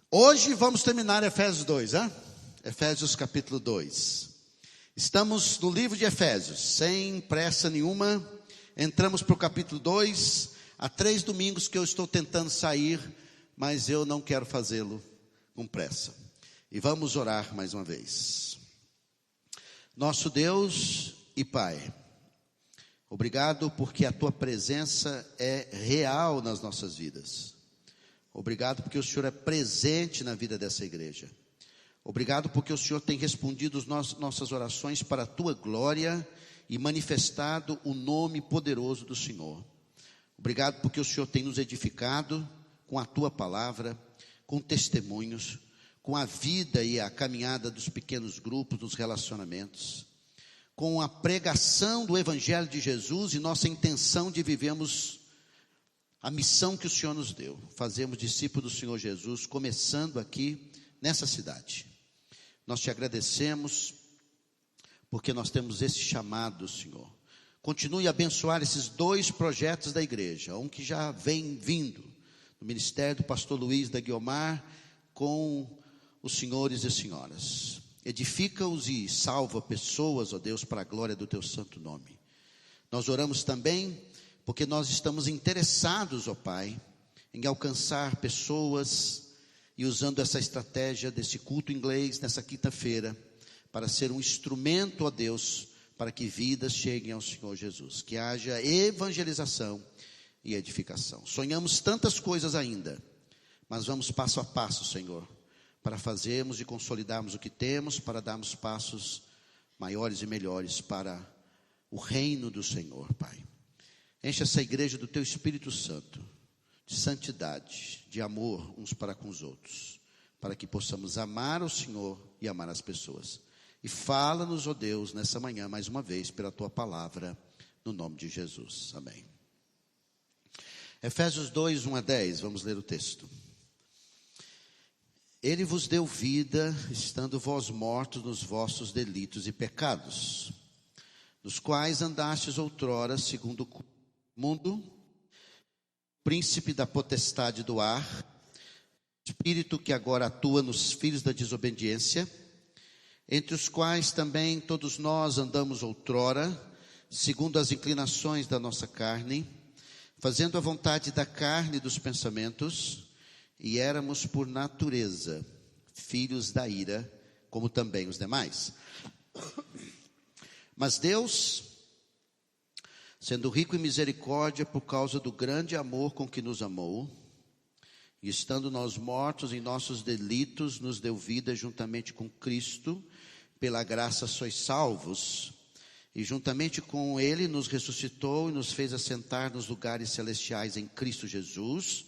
Hoje vamos terminar Efésios 2, hein? Efésios capítulo 2. Estamos no livro de Efésios, sem pressa nenhuma. Entramos para o capítulo 2. Há 3 domingos que eu estou tentando sair, mas eu não quero fazê-lo com pressa. E vamos orar mais uma vez. Nosso Deus e Pai, obrigado porque a Tua presença é real nas nossas vidas. Obrigado porque o Senhor é presente na vida dessa igreja. Obrigado porque o Senhor tem respondido nossas orações para a Tua glória e manifestado o nome poderoso do Senhor. Obrigado porque o Senhor tem nos edificado com a Tua palavra, com testemunhos, com a vida e a caminhada dos pequenos grupos, dos relacionamentos, com a pregação do Evangelho de Jesus e nossa intenção de vivermos a missão que o Senhor nos deu, fazermos discípulos do Senhor Jesus, começando aqui nessa cidade. Nós te agradecemos, porque nós temos esse chamado, Senhor. Continue a abençoar esses 2 projetos da igreja, um que já vem vindo, no ministério do pastor Luiz da Guiomar, com os senhores e senhoras. Edifica-os e salva pessoas, ó Deus, para a glória do teu santo nome. Nós oramos também porque nós estamos interessados, ó Pai, em alcançar pessoas e usando essa estratégia desse culto inglês nessa quinta-feira, para ser um instrumento, ó Deus, para que vidas cheguem ao Senhor Jesus, que haja evangelização e edificação. Sonhamos tantas coisas ainda, mas vamos passo a passo, Senhor, para fazermos e consolidarmos o que temos, para darmos passos maiores e melhores para o reino do Senhor, Pai. Enche essa igreja do Teu Espírito Santo, de santidade, de amor uns para com os outros, para que possamos amar o Senhor e amar as pessoas. E fala-nos, ó Deus, nessa manhã, mais uma vez, pela Tua palavra, no nome de Jesus. Amém. Efésios 2, 1 a 10, vamos ler o texto. Ele vos deu vida, estando vós mortos nos vossos delitos e pecados, nos quais andastes outrora, segundo o mundo, príncipe da potestade do ar, espírito que agora atua nos filhos da desobediência, entre os quais também todos nós andamos outrora, segundo as inclinações da nossa carne, fazendo a vontade da carne e dos pensamentos, e éramos por natureza filhos da ira, como também os demais. Mas Deus, sendo rico em misericórdia por causa do grande amor com que nos amou, e estando nós mortos em nossos delitos, nos deu vida juntamente com Cristo, pela graça sois salvos, e juntamente com Ele nos ressuscitou e nos fez assentar nos lugares celestiais em Cristo Jesus,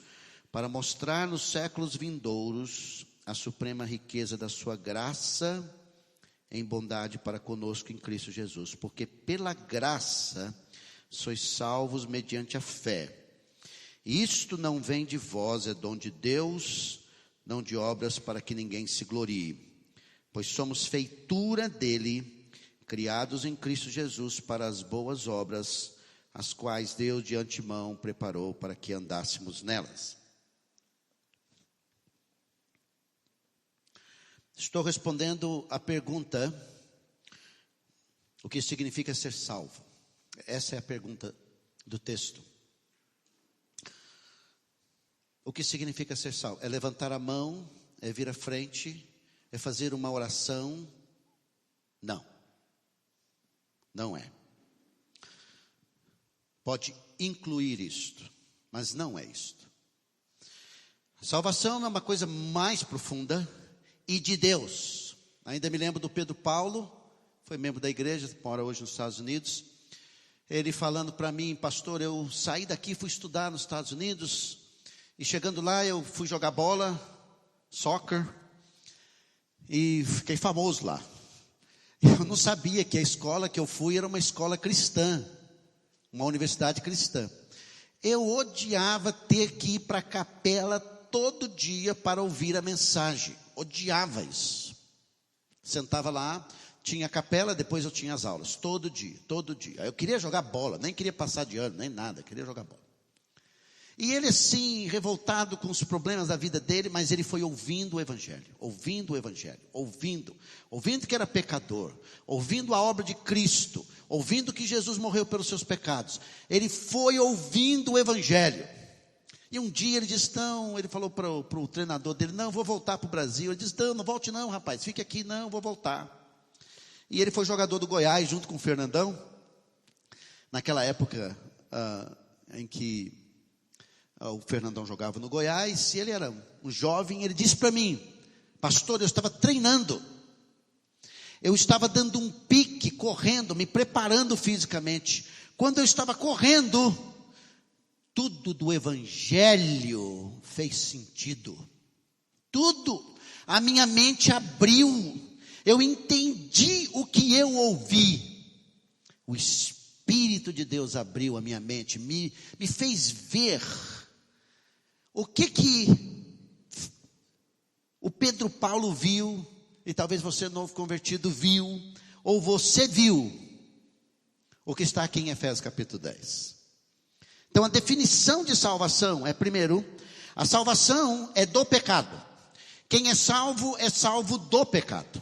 para mostrar nos séculos vindouros a suprema riqueza da sua graça em bondade para conosco em Cristo Jesus, porque pela graça sois salvos mediante a fé. Isto não vem de vós, é dom de Deus, não de obras para que ninguém se glorie. Pois somos feitura dele, criados em Cristo Jesus para as boas obras, as quais Deus de antemão preparou para que andássemos nelas. Estou respondendo a pergunta: o que significa ser salvo? Essa é a pergunta do texto. O que significa ser salvo? É levantar a mão, é vir à frente, é fazer uma oração? Não. Não é. Pode incluir isto, mas não é isto. Salvação é uma coisa mais profunda e de Deus. Ainda me lembro do Pedro Paulo, foi membro da igreja, mora hoje nos Estados Unidos. Ele falando para mim: pastor, eu saí daqui, fui estudar nos Estados Unidos, e chegando lá eu fui jogar bola, soccer, e fiquei famoso lá. Eu não sabia que a escola que eu fui era uma escola cristã, uma universidade cristã. Eu odiava ter que ir para a capela todo dia para ouvir a mensagem. Odiava isso. Sentava lá, tinha a capela, depois eu tinha as aulas, todo dia, todo dia. Eu queria jogar bola, nem queria passar de ano, nem nada, queria jogar bola. E ele assim, revoltado com os problemas da vida dele, mas ele foi ouvindo o Evangelho, ouvindo que era pecador, ouvindo a obra de Cristo, ouvindo que Jesus morreu pelos seus pecados. Ele foi ouvindo o Evangelho. E um dia ele disse, não, ele falou para o treinador dele, não, vou voltar para o Brasil. Ele disse, não volte não, rapaz, fique aqui, não, vou voltar. E ele foi jogador do Goiás junto com o Fernandão, naquela época em que o Fernandão jogava no Goiás, e ele era um jovem. Ele disse para mim, pastor, eu estava treinando, eu estava dando um pique, correndo, me preparando fisicamente. Quando eu estava correndo, tudo do Evangelho fez sentido, tudo, a minha mente abriu, eu entendi o que eu ouvi, o Espírito de Deus abriu a minha mente, me fez ver o que o Pedro Paulo viu, e talvez você novo convertido viu, ou você viu, o que está aqui em Efésios capítulo 10. Então a definição de salvação é, primeiro, a salvação é do pecado. Quem é salvo do pecado.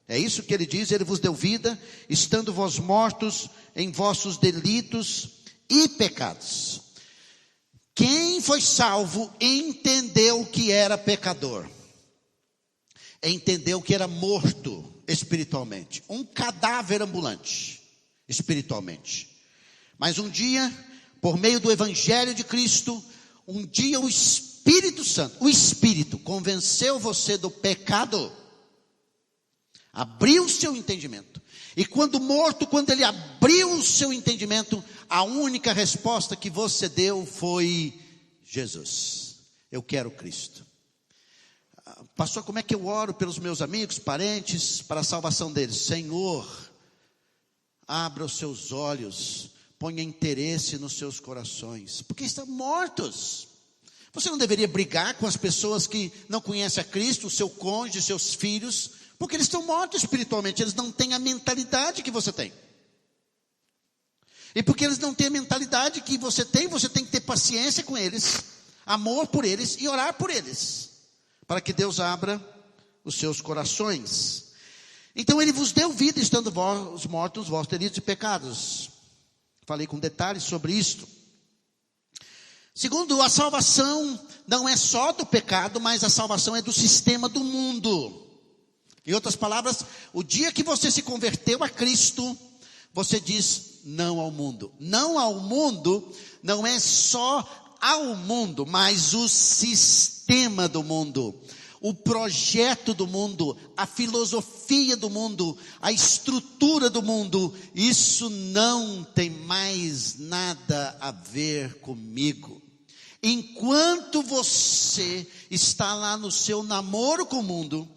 É isso que ele diz, ele vos deu vida, estando vós mortos em vossos delitos e pecados. Quem foi salvo entendeu que era pecador, entendeu que era morto espiritualmente, um cadáver ambulante espiritualmente. Mas um dia, por meio do Evangelho de Cristo, um dia o Espírito Santo, o Espírito convenceu você do pecado, abriu o seu entendimento. E quando morto, quando ele abriu o seu entendimento, a única resposta que você deu foi Jesus. Eu quero Cristo. Pastor, como é que eu oro pelos meus amigos, parentes, para a salvação deles? Senhor, abra os seus olhos, ponha interesse nos seus corações, porque estão mortos. Você não deveria brigar com as pessoas que não conhecem a Cristo, o seu cônjuge, seus filhos, porque eles estão mortos espiritualmente, eles não têm a mentalidade que você tem. E porque eles não têm a mentalidade que você tem que ter paciência com eles, amor por eles e orar por eles, para que Deus abra os seus corações. Então ele vos deu vida, estando vós mortos nos vossos delitos e pecados. Falei com detalhes sobre isto. Segundo, a salvação não é só do pecado, mas a salvação é do sistema do mundo. Em outras palavras, o dia que você se converteu a Cristo, você diz não ao mundo. Não ao mundo não é só ao mundo, mas o sistema do mundo, o projeto do mundo, a filosofia do mundo, a estrutura do mundo. Isso não tem mais nada a ver comigo. Enquanto você está lá no seu namoro com o mundo,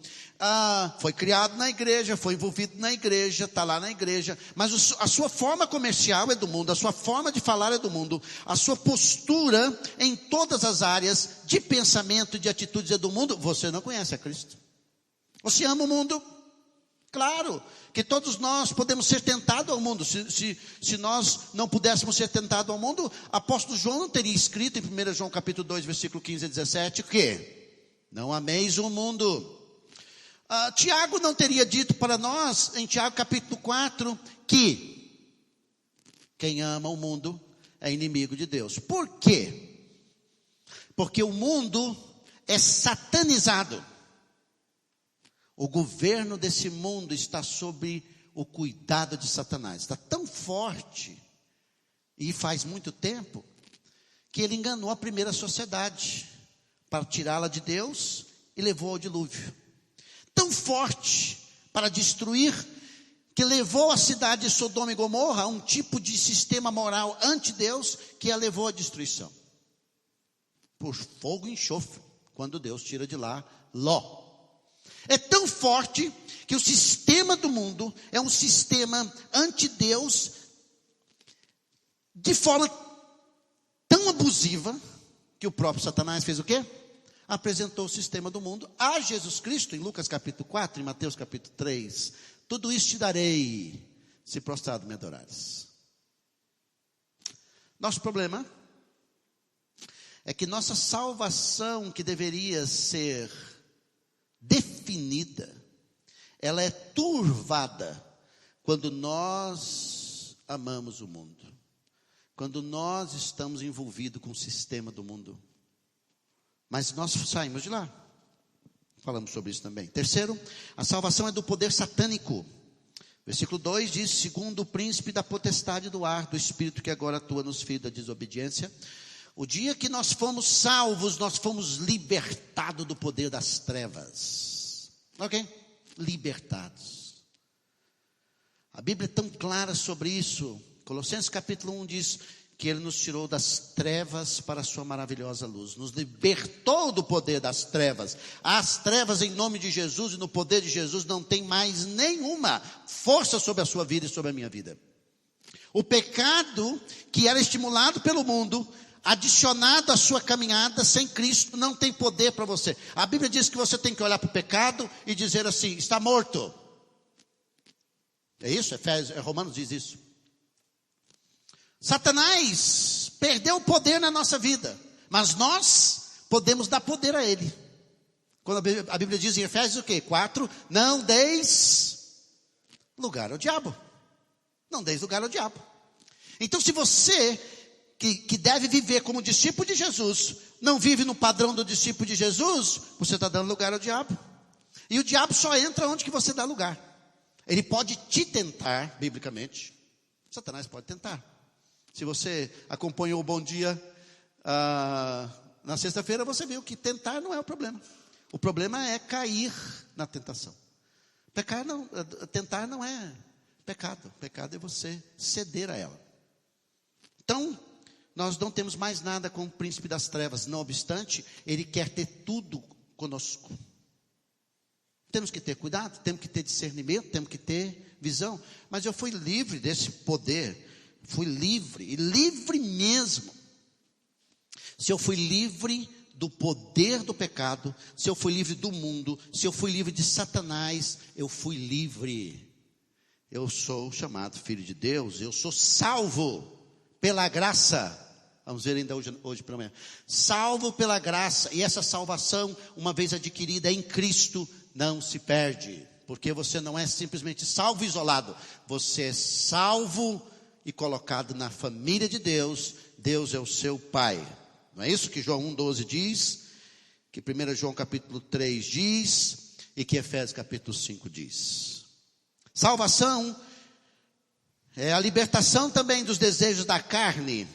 foi criado na igreja, foi envolvido na igreja, está lá na igreja, mas a sua forma comercial é do mundo, a sua forma de falar é do mundo, a sua postura em todas as áreas de pensamento e de atitudes é do mundo. Você não conhece a Cristo. Você ama o mundo? Claro que todos nós podemos ser tentados ao mundo. Se nós não pudéssemos ser tentados ao mundo, apóstolo João não teria escrito em 1 João capítulo 2, versículo 15 a 17, que não ameis o mundo. Tiago não teria dito para nós, em Tiago capítulo 4, que quem ama o mundo é inimigo de Deus. Por quê? Porque o mundo é satanizado. O governo desse mundo está sob o cuidado de Satanás. Está tão forte, e faz muito tempo, que ele enganou a primeira sociedade, para tirá-la de Deus, e levou ao dilúvio. Tão forte para destruir, que levou a cidade de Sodoma e Gomorra a um tipo de sistema moral anti-Deus, que a levou à destruição, por fogo e enxofre, quando Deus tira de lá Ló. É tão forte, que o sistema do mundo é um sistema anti-Deus, de forma tão abusiva, que o próprio Satanás fez o quê? Apresentou o sistema do mundo a Jesus Cristo, em Lucas capítulo 4, em Mateus capítulo 3. Tudo isso te darei, se prostrado me adorares. Nosso problema é que nossa salvação, que deveria ser definida, ela é turvada quando nós amamos o mundo, quando nós estamos envolvidos com o sistema do mundo. Mas nós saímos de lá. Falamos sobre isso também. Terceiro, a salvação é do poder satânico. Versículo 2 diz: segundo o príncipe da potestade do ar, do espírito que agora atua nos filhos da desobediência. O dia que nós fomos salvos, nós fomos libertados do poder das trevas. Ok? Libertados. A Bíblia é tão clara sobre isso. Colossenses capítulo 1 diz que Ele nos tirou das trevas para a sua maravilhosa luz. Nos libertou do poder das trevas. As trevas, em nome de Jesus e no poder de Jesus, não tem mais nenhuma força sobre a sua vida e sobre a minha vida. O pecado que era estimulado pelo mundo, adicionado à sua caminhada sem Cristo, não tem poder para você. A Bíblia diz que você tem que olhar para o pecado e dizer assim: está morto. É isso? Romanos diz isso. Satanás perdeu o poder na nossa vida, mas nós podemos dar poder a ele. Quando a Bíblia diz em Efésios o quê? 4, não deis lugar ao diabo. Não deis lugar ao diabo. Então, se você que deve viver como discípulo de Jesus, não vive no padrão do discípulo de Jesus, você está dando lugar ao diabo. E o diabo só entra onde que você dá lugar. Ele pode te tentar, biblicamente. Satanás pode tentar. Se você acompanhou o Bom Dia na sexta-feira, você viu que tentar não é o problema. O problema é cair na tentação. Tentar não é pecado. Pecado é você ceder a ela. Então, nós não temos mais nada com o príncipe das trevas. Não obstante, ele quer ter tudo conosco. Temos que ter cuidado, temos que ter discernimento, temos que ter visão. Mas eu fui livre desse poder. Fui livre, e livre mesmo. Se eu fui livre do poder do pecado, se eu fui livre do mundo, se eu fui livre de Satanás, eu fui livre. Eu sou chamado filho de Deus, eu sou salvo pela graça. Vamos ver ainda hoje pela manhã. Salvo pela graça, e essa salvação, uma vez adquirida em Cristo, não se perde. Porque você não é simplesmente salvo isolado, você é salvo e colocado na família de Deus. Deus é o seu Pai. Não é isso que João 1,12 diz, que 1 João capítulo 3 diz, e que Efésios capítulo 5 diz. Salvação é a libertação também dos desejos da carne.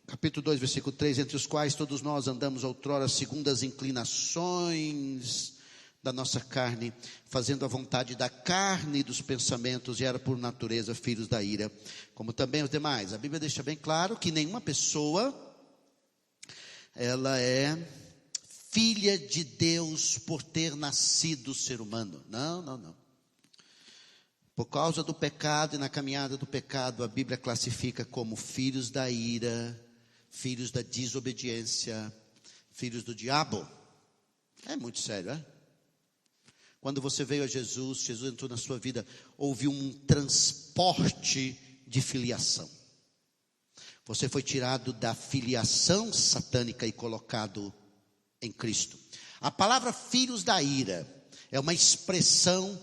Capítulo 2, versículo 3, entre os quais todos nós andamos outrora segundo as inclinações da nossa carne, fazendo a vontade da carne e dos pensamentos, e era por natureza filhos da ira, como também os demais. A Bíblia deixa bem claro que nenhuma pessoa, ela é filha de Deus por ter nascido ser humano. Não. Por causa do pecado e na caminhada do pecado, a Bíblia classifica como filhos da ira, filhos da desobediência, filhos do diabo. É muito sério, é? Quando você veio a Jesus, Jesus entrou na sua vida, houve um transporte de filiação. Você foi tirado da filiação satânica e colocado em Cristo. A palavra filhos da ira é uma expressão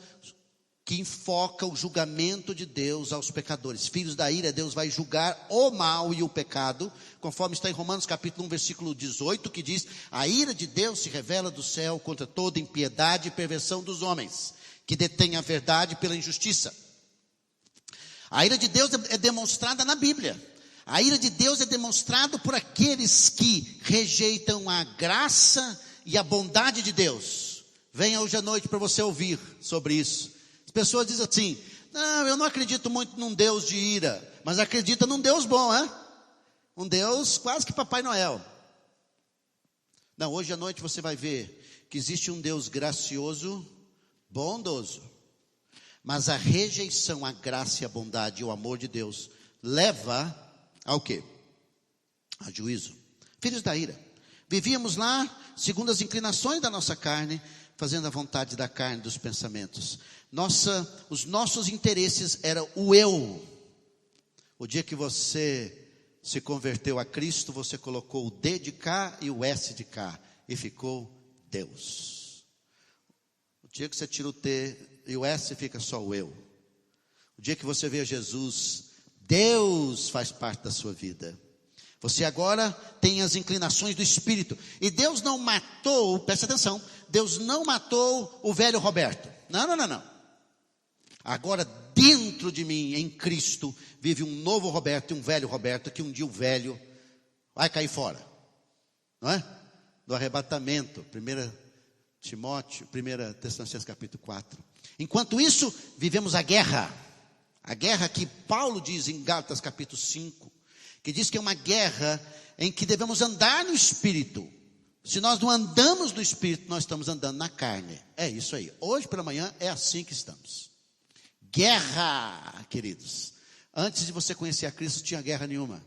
que enfoca o julgamento de Deus aos pecadores. Filhos da ira, Deus vai julgar o mal e o pecado, conforme está em Romanos capítulo 1, versículo 18, que diz: a ira de Deus se revela do céu contra toda impiedade e perversão dos homens, que detêm a verdade pela injustiça. A ira de Deus é demonstrada na Bíblia. A ira de Deus é demonstrada por aqueles que rejeitam a graça e a bondade de Deus. Venha hoje à noite para você ouvir sobre isso. As pessoas dizem assim: não, eu não acredito muito num Deus de ira, mas acredita num Deus bom, hein? Um Deus quase que Papai Noel. Não, hoje à noite você vai ver que existe um Deus gracioso, bondoso, mas a rejeição à graça e à bondade e ao amor de Deus leva ao quê? A juízo. Filhos da ira. Vivíamos lá segundo as inclinações da nossa carne, fazendo a vontade da carne, dos pensamentos. Os nossos interesses eram o eu. O dia que você se converteu a Cristo, você colocou o D de cá e o S de cá, e ficou Deus. O dia que você tira o T e o S, fica só o eu. O dia que você vê Jesus, Deus faz parte da sua vida. Você agora tem as inclinações do Espírito. E Deus não matou, presta atenção, Deus não matou o velho Roberto. Não. Agora dentro de mim, em Cristo, vive um novo Roberto e um velho Roberto, que um dia o velho vai cair fora. Não é? Do arrebatamento, 1 Timóteo, 1 Tessalonicenses capítulo 4. Enquanto isso, vivemos a guerra que Paulo diz em Gálatas capítulo 5, que diz que é uma guerra em que devemos andar no Espírito. Se nós não andamos no Espírito, nós estamos andando na carne. É isso aí. Hoje pela manhã é assim que estamos. Guerra, queridos. Antes de você conhecer a Cristo, não tinha guerra nenhuma.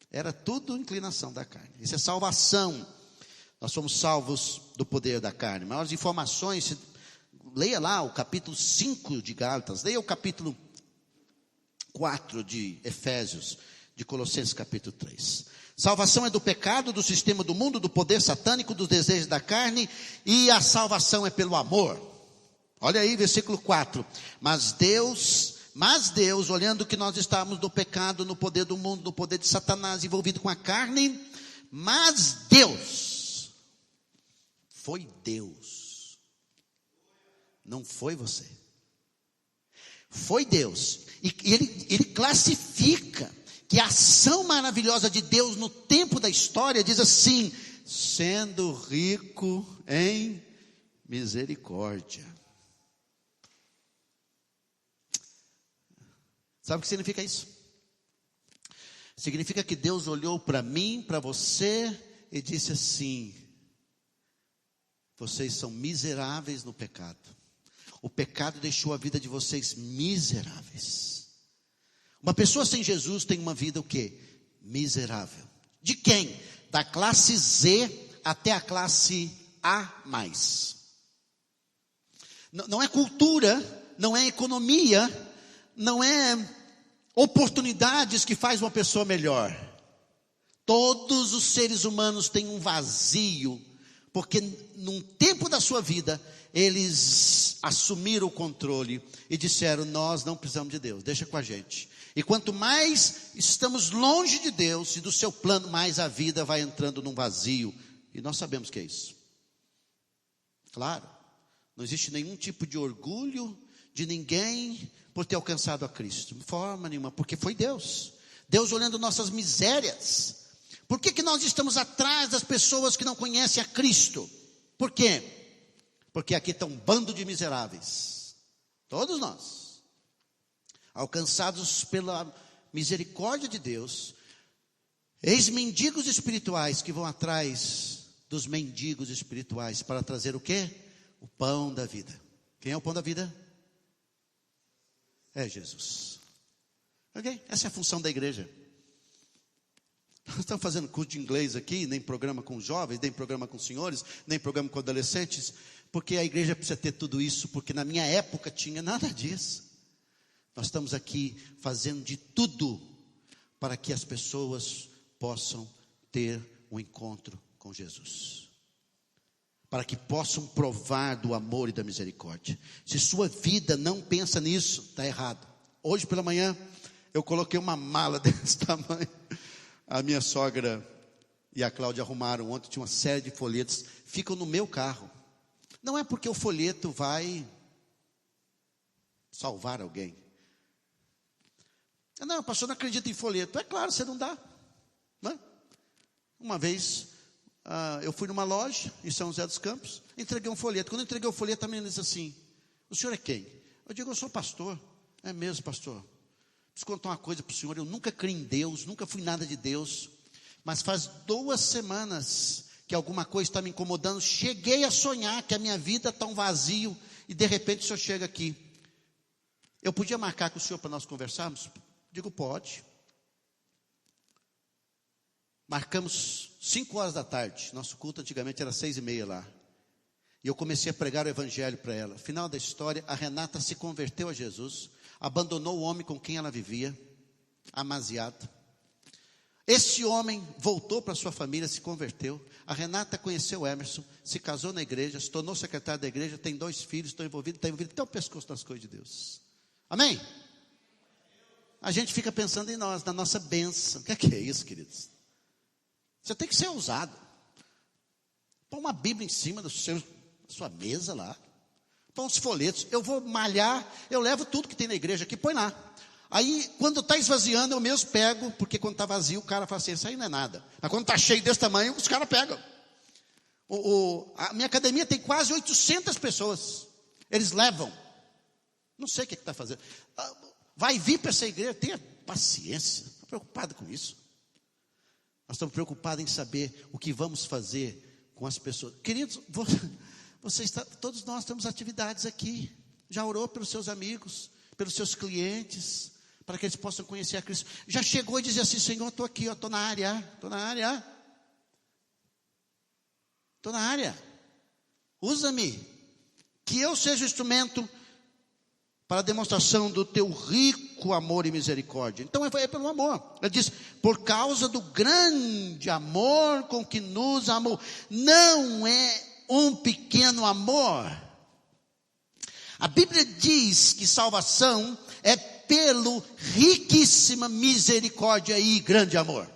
Era tudo inclinação da carne. Isso é salvação. Nós somos salvos do poder da carne. Maiores informações, leia lá o capítulo 5 de Gálatas, leia o capítulo 4 de Efésios, de Colossenses capítulo 3. Salvação é do pecado, do sistema do mundo, do poder satânico, dos desejos da carne, e a salvação é pelo amor. Olha aí, versículo 4. Mas Deus, olhando que nós estávamos no pecado, no poder do mundo, no poder de Satanás, envolvido com a carne, mas Deus, foi Deus, não foi você. Foi Deus. E ele classifica que a ação maravilhosa de Deus no tempo da história diz assim: sendo rico em misericórdia. Sabe o que significa isso? Significa que Deus olhou para mim, para você e disse assim: vocês são miseráveis no pecado. O pecado deixou a vida de vocês miseráveis. Uma pessoa sem Jesus tem uma vida o quê? Miserável. De quem? Da classe Z até a classe A+. Não é cultura, não é economia, não é oportunidades que faz uma pessoa melhor. Todos os seres humanos têm um vazio, porque num tempo da sua vida, eles assumiram o controle e disseram: nós não precisamos de Deus, deixa com a gente. E quanto mais estamos longe de Deus e do seu plano, mais a vida vai entrando num vazio. E nós sabemos que é isso. Claro, não existe nenhum tipo de orgulho de ninguém por ter alcançado a Cristo, de forma nenhuma, porque foi Deus. Deus olhando nossas misérias. Por que nós estamos atrás das pessoas que não conhecem a Cristo? Por quê? Porque aqui está um bando de miseráveis, todos nós, alcançados pela misericórdia de Deus, ex-mendigos espirituais que vão atrás dos mendigos espirituais para trazer o quê? O pão da vida. Quem é o pão da vida? É Jesus. Ok? Essa é a função da igreja. Nós estamos fazendo curso de inglês aqui, nem programa com jovens, nem programa com senhores, nem programa com adolescentes, porque a igreja precisa ter tudo isso, porque na minha época tinha nada disso. Nós estamos aqui fazendo de tudo para que as pessoas possam ter um encontro com Jesus, para que possam provar do amor e da misericórdia. Se sua vida não pensa nisso, está errado. Hoje pela manhã eu coloquei uma mala desse tamanho. A minha sogra e a Cláudia arrumaram ontem, tinha uma série de folhetos, ficam no meu carro. Não é porque o folheto vai salvar alguém. Não, pastor, não acredita em folheto. É claro, você não dá. Não é? Uma vez, eu fui numa loja em São José dos Campos, entreguei um folheto. Quando eu entreguei o folheto, a menina disse assim: o senhor é quem? Eu digo: eu sou pastor. É mesmo, pastor? Preciso contar uma coisa para o senhor. Eu nunca criei em Deus, nunca fui nada de Deus, mas faz 2 semanas que alguma coisa está me incomodando. Cheguei a sonhar que a minha vida está um vazio, e de repente o senhor chega aqui. Eu podia marcar com o senhor para nós conversarmos? Digo: pode. Marcamos 5 horas da tarde. Nosso culto antigamente era 6:30 lá. E eu comecei a pregar o evangelho para ela. Final da história, a Renata se converteu a Jesus, abandonou o homem com quem ela vivia, amasiado. Esse homem voltou para sua família, se converteu. A Renata conheceu o Emerson, se casou na igreja, se tornou secretária da igreja, tem 2 filhos, está envolvido até o pescoço nas coisas de Deus. Amém? A gente fica pensando em nós, na nossa bênção. O que é isso, queridos? Você tem que ser ousado. Põe uma Bíblia em cima da sua mesa lá. Põe uns folhetos. Eu vou malhar, eu levo tudo que tem na igreja aqui, põe lá. Aí, quando está esvaziando, eu mesmo pego, porque quando está vazio, o cara fala assim, isso aí não é nada. Mas quando está cheio desse tamanho, os caras pegam. A minha academia tem quase 800 pessoas. Eles levam. Não sei o que está fazendo. Vai vir para essa igreja, tenha paciência. Não estou preocupado com isso. Nós estamos preocupados em saber o que vamos fazer com as pessoas. Queridos, todos nós temos atividades aqui. Já orou pelos seus amigos, pelos seus clientes, para que eles possam conhecer a Cristo. Já chegou e dizia assim, Senhor, estou aqui, estou na área. Usa-me, que eu seja o instrumento para a demonstração do teu rico amor e misericórdia. Então é pelo amor. Ele diz, por causa do grande amor com que nos amou. Não é um pequeno amor. A Bíblia diz que salvação é pelo riquíssima misericórdia e grande amor.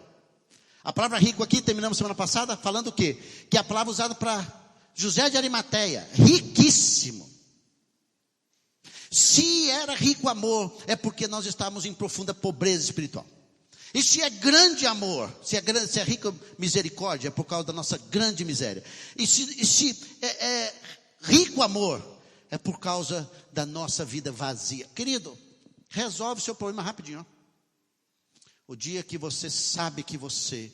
A palavra rico aqui, terminamos semana passada, falando o quê? Que é a palavra usada para José de Arimateia, riquíssimo. Se era rico amor, é porque nós estávamos em profunda pobreza espiritual. E se é grande amor, se é rico misericórdia, é por causa da nossa grande miséria. E se é rico amor, é por causa da nossa vida vazia. Querido, resolve o seu problema rapidinho. Ó. O dia que você sabe que você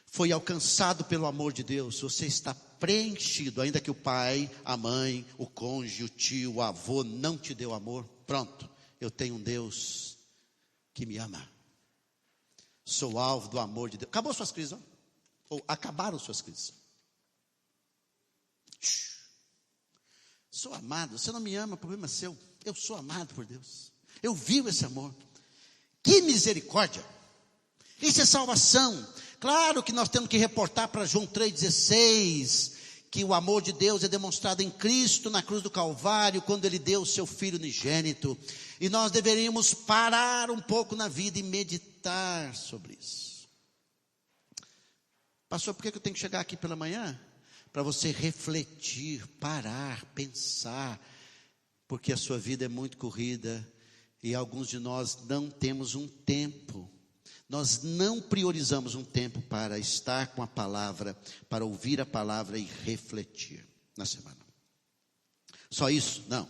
foi alcançado pelo amor de Deus, você está preenchido, ainda que o pai, a mãe, o cônjuge, o tio, o avô não te deu amor. Pronto, eu tenho um Deus que me ama. Sou alvo do amor de Deus. Acabou suas crises, ó. Ou acabaram suas crises. Sou amado, você não me ama, o problema é seu. Eu sou amado por Deus. Eu vivo esse amor. Que misericórdia. Isso é salvação. Claro que nós temos que reportar para João 3,16, que o amor de Deus é demonstrado em Cristo na cruz do Calvário, quando Ele deu o seu Filho unigênito. E nós deveríamos parar um pouco na vida e meditar sobre isso. Pastor, por que eu tenho que chegar aqui pela manhã? Para você refletir, parar, pensar, porque a sua vida é muito corrida e alguns de nós não temos um tempo. Nós não priorizamos um tempo para estar com a palavra, para ouvir a palavra e refletir na semana. Só isso? Não.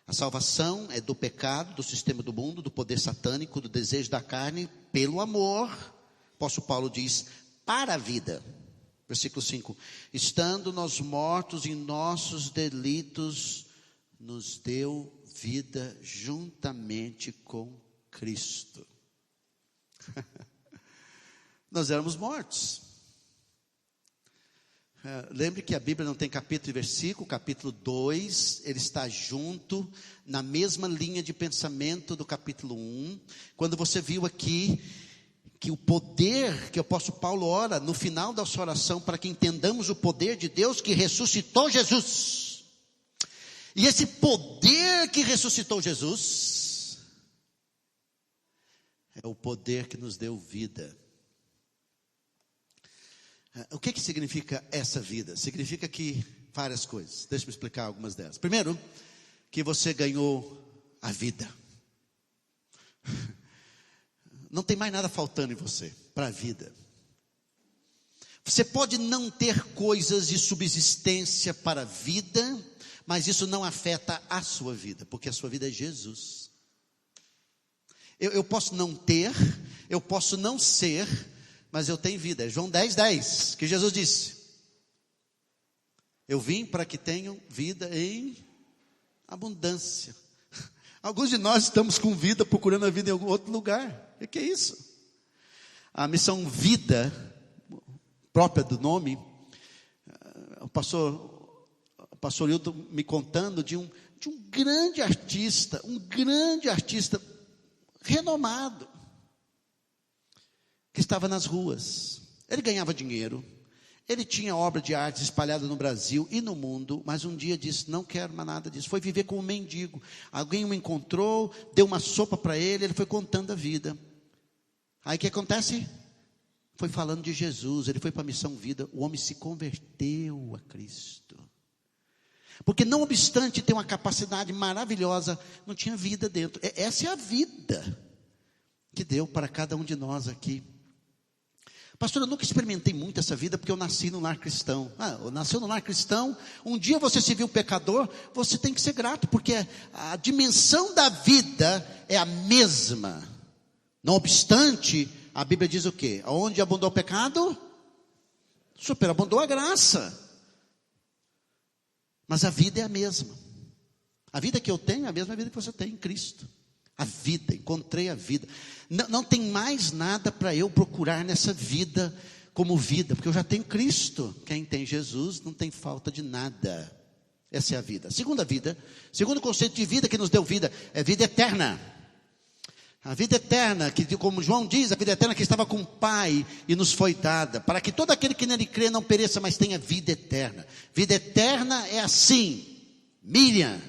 A salvação é do pecado, do sistema do mundo, do poder satânico, do desejo da carne, pelo amor. O apóstolo Paulo diz, para a vida. Versículo 5. Estando nós mortos em nossos delitos, nos deu vida juntamente com Cristo. Nós éramos mortos. Lembre que a Bíblia não tem capítulo e versículo. Capítulo 2, ele está junto, na mesma linha de pensamento do capítulo 1. Quando você viu aqui, que o poder, que o apóstolo Paulo ora, no final da sua oração, para que entendamos o poder de Deus que ressuscitou Jesus. E esse poder que ressuscitou Jesus, é o poder que nos deu vida. O que significa essa vida? Significa que várias coisas. Deixa eu explicar algumas delas. Primeiro, que você ganhou a vida. Não tem mais nada faltando em você para a vida. Você pode não ter coisas de subsistência para a vida, mas isso não afeta a sua vida, porque a sua vida é Jesus. Eu posso não ter, eu posso não ser, mas eu tenho vida. É João 10:10, que Jesus disse: eu vim para que tenham vida em abundância. Alguns de nós estamos com vida, procurando a vida em algum outro lugar. O que é isso? A missão vida, própria do nome, o pastor Hilton me contando de um grande artista, renomado. que estava nas ruas. Ele ganhava dinheiro, ele tinha obra de arte espalhada no Brasil e no mundo, mas um dia disse, não quero mais nada disso. Foi viver como um mendigo. Alguém o encontrou, deu uma sopa para ele foi contando a vida. Aí o que acontece? Foi falando de Jesus, ele foi para a missão vida, o homem se converteu a Cristo. Porque não obstante ter uma capacidade maravilhosa, não tinha vida dentro. Essa é a vida que deu para cada um de nós aqui. Pastor, eu nunca experimentei muito essa vida porque eu nasci no lar cristão. Eu nasci no lar cristão, um dia você se viu pecador, você tem que ser grato, porque a dimensão da vida é a mesma. Não obstante, a Bíblia diz o quê? Onde abundou o pecado, superabundou a graça. Mas a vida é a mesma. A vida que eu tenho é a mesma vida que você tem em Cristo. A vida, encontrei a vida. Não tem mais nada para eu procurar nessa vida como vida, porque eu já tenho Cristo. Quem tem Jesus não tem falta de nada. Essa é a vida. Segunda vida, segundo conceito de vida que nos deu vida, é vida eterna. A vida eterna, que como João diz, a vida eterna que estava com o Pai e nos foi dada, para que todo aquele que nele crê não pereça, mas tenha vida eterna. Vida eterna é assim, Miriam,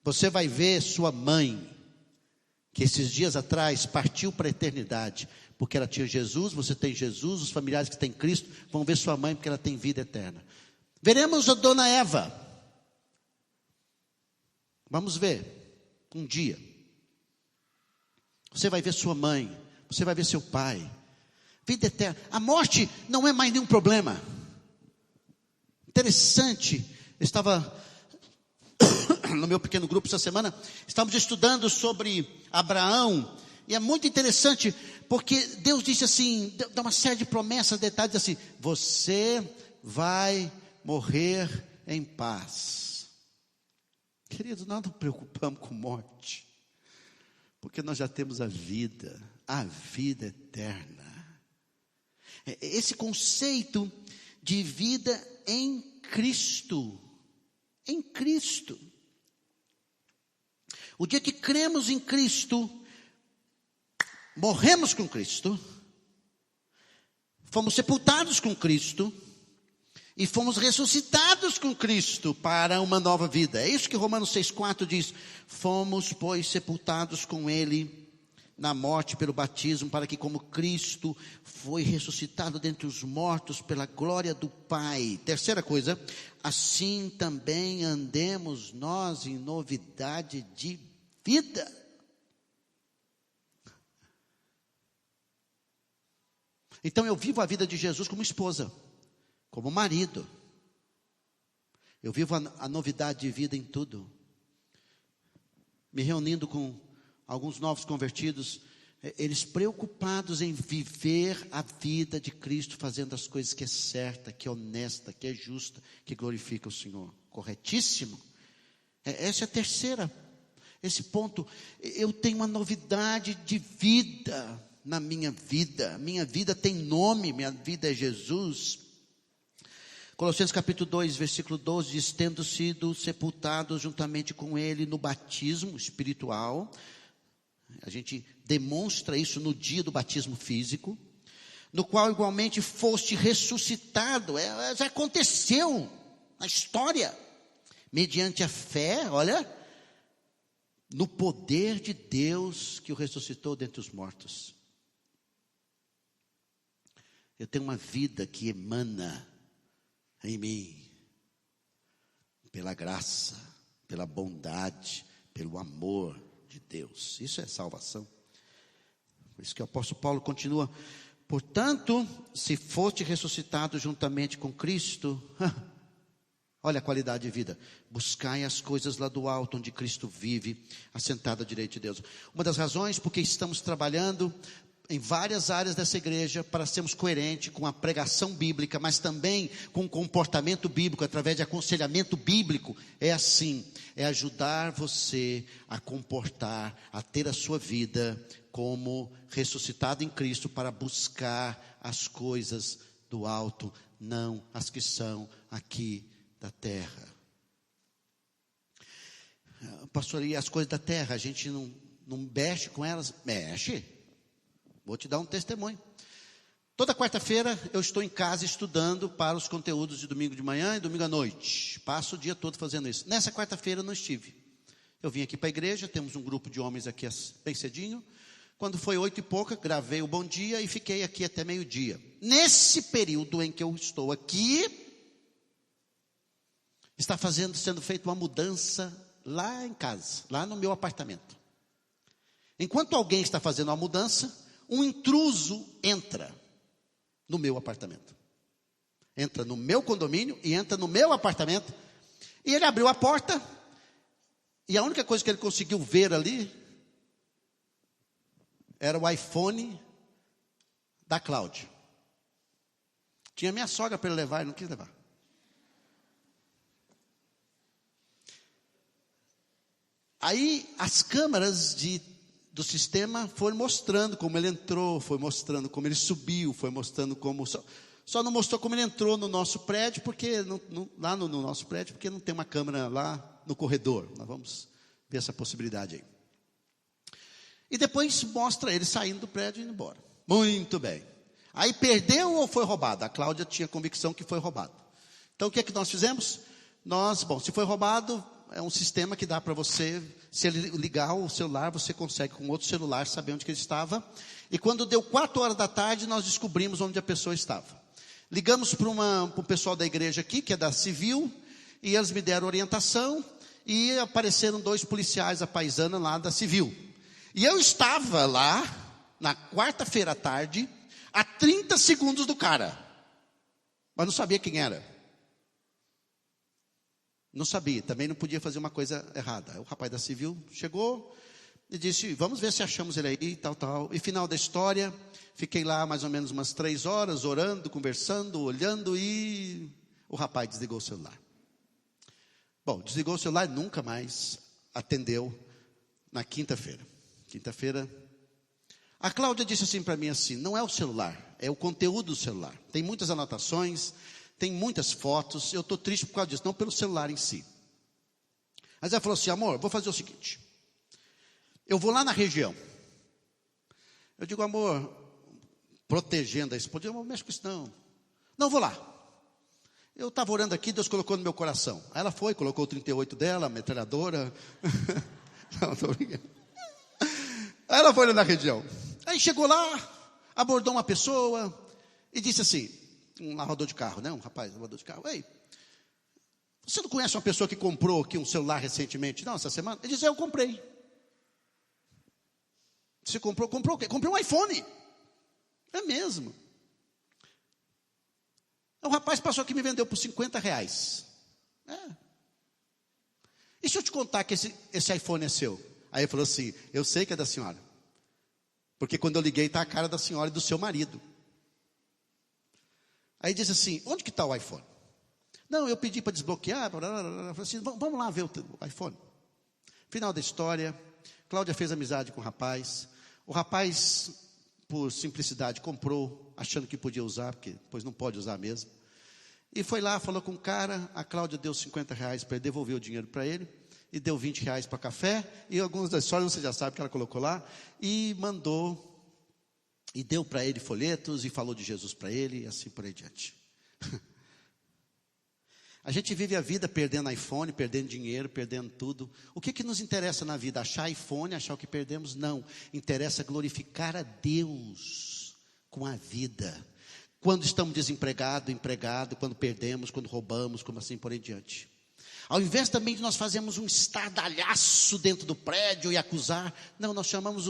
você vai ver sua mãe, que esses dias atrás partiu para a eternidade, porque ela tinha Jesus, você tem Jesus, os familiares que têm Cristo, vão ver sua mãe porque ela tem vida eterna. Veremos a dona Eva, vamos ver, um dia, você vai ver sua mãe, você vai ver seu pai, vida eterna, a morte não é mais nenhum problema. Interessante, eu estava no meu pequeno grupo essa semana, estávamos estudando sobre Abraão, e é muito interessante, porque Deus disse assim, dá uma série de promessas, detalhes assim, você vai morrer em paz. Queridos, nós não nos preocupamos com morte, porque nós já temos a vida eterna. Esse conceito de vida em Cristo, o dia que cremos em Cristo, morremos com Cristo, fomos sepultados com Cristo, e fomos ressuscitados com Cristo para uma nova vida. É isso que Romanos 6,4 diz, fomos, pois, sepultados com Ele na morte pelo batismo, para que como Cristo foi ressuscitado dentre os mortos pela glória do Pai. Terceira coisa, assim também andemos nós em novidade de vida. Então eu vivo a vida de Jesus como esposa, como marido. Eu vivo a novidade de vida em tudo. Me reunindo com alguns novos convertidos, eles preocupados em viver a vida de Cristo, fazendo as coisas que é certa, que é honesta, que é justa, que glorifica o Senhor. Corretíssimo. Essa é a terceira, esse ponto. Eu tenho uma novidade de vida na minha vida tem nome, minha vida é Jesus. Colossenses capítulo 2, versículo 12 diz, tendo sido sepultados juntamente com Ele no batismo espiritual. A gente demonstra isso no dia do batismo físico, no qual igualmente foste ressuscitado, já aconteceu na história, mediante a fé, olha, no poder de Deus que o ressuscitou dentre os mortos. Eu tenho uma vida que emana em mim, pela graça, pela bondade, pelo amor de Deus. Isso é salvação. Por isso que o apóstolo Paulo continua, portanto, se foste ressuscitado juntamente com Cristo, olha a qualidade de vida, buscai as coisas lá do alto, onde Cristo vive, assentado à direita de Deus. Uma das razões porque estamos trabalhando em várias áreas dessa igreja, para sermos coerentes com a pregação bíblica, mas também com o comportamento bíblico, através de aconselhamento bíblico, é assim, é ajudar você a comportar, a ter a sua vida como ressuscitado em Cristo, para buscar as coisas do alto, não as que são aqui da terra. Pastor, e as coisas da terra, a gente não mexe com elas? Mexe. Vou te dar um testemunho. Toda quarta-feira eu estou em casa estudando para os conteúdos de domingo de manhã e domingo à noite. Passo o dia todo fazendo isso. Nessa quarta-feira eu não estive. Eu vim aqui para a igreja, temos um grupo de homens aqui bem cedinho. Quando foi 8h pouca, gravei o Bom Dia e fiquei aqui até meio-dia. Nesse período em que eu estou aqui, está sendo feita uma mudança lá em casa, lá no meu apartamento. Enquanto alguém está fazendo uma mudança, um intruso entra no meu apartamento. Entra no meu condomínio e entra no meu apartamento. E ele abriu a porta e a única coisa que ele conseguiu ver ali era o iPhone da Cláudia. Tinha minha sogra para ele levar, ele não quis levar. Aí as câmeras do sistema foram mostrando como ele entrou, foi mostrando como ele subiu, foi mostrando como... Só não mostrou como ele entrou no nosso prédio, porque lá no nosso prédio, porque não tem uma câmera lá no corredor. Nós vamos ver essa possibilidade aí. E depois mostra ele saindo do prédio e indo embora. Muito bem. Aí perdeu ou foi roubado? A Cláudia tinha convicção que foi roubado. Então o que é que nós fizemos? Se foi roubado, é um sistema que dá para você, se ele ligar o celular, você consegue com outro celular saber onde que ele estava. E quando deu 4h da tarde, nós descobrimos onde a pessoa estava. Ligamos para o pessoal da igreja aqui, que é da Civil, e eles me deram orientação, e apareceram 2 policiais à paisana lá da Civil. E eu estava lá, na quarta-feira à tarde, a 30 segundos do cara. Mas não sabia quem era. Não sabia, também não podia fazer uma coisa errada. O rapaz da Civil chegou e disse, vamos ver se achamos ele aí, tal. E final da história, fiquei lá mais ou menos umas 3 horas, orando, conversando, olhando, e o rapaz desligou o celular. Bom, desligou o celular e nunca mais atendeu na quinta-feira. A Cláudia disse assim para mim assim, não é o celular, é o conteúdo do celular. Tem muitas anotações, tem muitas fotos, eu estou triste por causa disso, não pelo celular em si. Mas ela falou assim, amor, vou fazer o seguinte, eu vou lá na região. Eu digo, amor, protegendo a esposa, eu não mexe com isso não. Não, vou lá. Eu estava orando aqui, Deus colocou no meu coração. Aí ela foi, colocou o 38 dela, a metralhadora. Não, estou brincando. Aí ela foi lá na região. Aí chegou lá, abordou uma pessoa e disse assim, um lavador de carro, né? Um rapaz, lavador de carro. Ei, você não conhece uma pessoa que comprou aqui um celular recentemente? Não, essa semana? Ele disse, eu comprei. Você comprou o quê? Comprei um iPhone. É mesmo. O rapaz passou aqui e me vendeu por R$50. E se eu te contar que esse iPhone é seu? Aí ele falou assim, eu sei que é da senhora. Porque quando eu liguei, está a cara da senhora e do seu marido. Aí disse assim, onde que está o iPhone? Não, eu pedi para desbloquear. Falei assim, vamos lá ver o iPhone. Final da história, Cláudia fez amizade com o rapaz. O rapaz, por simplicidade, comprou, achando que podia usar, porque depois não pode usar mesmo. E foi lá, falou com o cara, a Cláudia deu R$50 para ele, devolveu o dinheiro para ele. E deu R$20 para café, e algumas das histórias você já sabe que ela colocou lá, e mandou, e deu para ele folhetos, e falou de Jesus para ele, e assim por aí diante. A gente vive a vida perdendo iPhone, perdendo dinheiro, perdendo tudo. O que nos interessa na vida? Achar iPhone, achar o que perdemos? Não, interessa glorificar a Deus com a vida. Quando estamos desempregados, empregado, quando perdemos, quando roubamos, como assim por aí diante. Ao invés também de nós fazermos um estardalhaço dentro do prédio e acusar, não, nós chamamos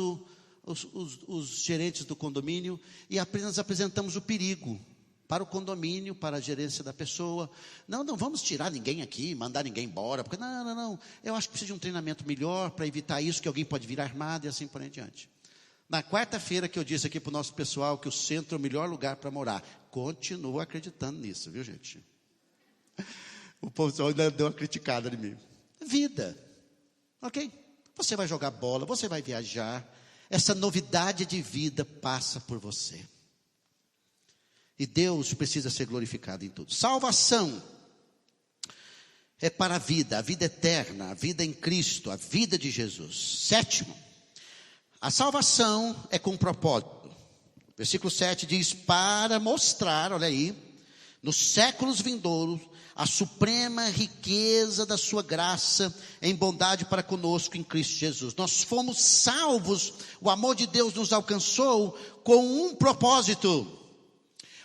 os gerentes do condomínio e apenas apresentamos o perigo para o condomínio, para a gerência da pessoa. Não vamos tirar ninguém aqui, mandar ninguém embora, porque não, eu acho que precisa de um treinamento melhor para evitar isso, que alguém pode vir armado e assim por aí diante. Na quarta-feira que eu disse aqui para o nosso pessoal que o centro é o melhor lugar para morar, continuo acreditando nisso, viu gente? O povo ainda deu uma criticada de mim. Vida, ok? Você vai jogar bola, você vai viajar. Essa novidade de vida passa por você. E Deus precisa ser glorificado em tudo. Salvação é para a vida eterna, a vida em Cristo, a vida de Jesus. 7º, a salvação é com propósito. Versículo 7 diz: para mostrar, olha aí, nos séculos vindouros, a suprema riqueza da sua graça em bondade para conosco em Cristo Jesus. Nós fomos salvos, o amor de Deus nos alcançou com um propósito.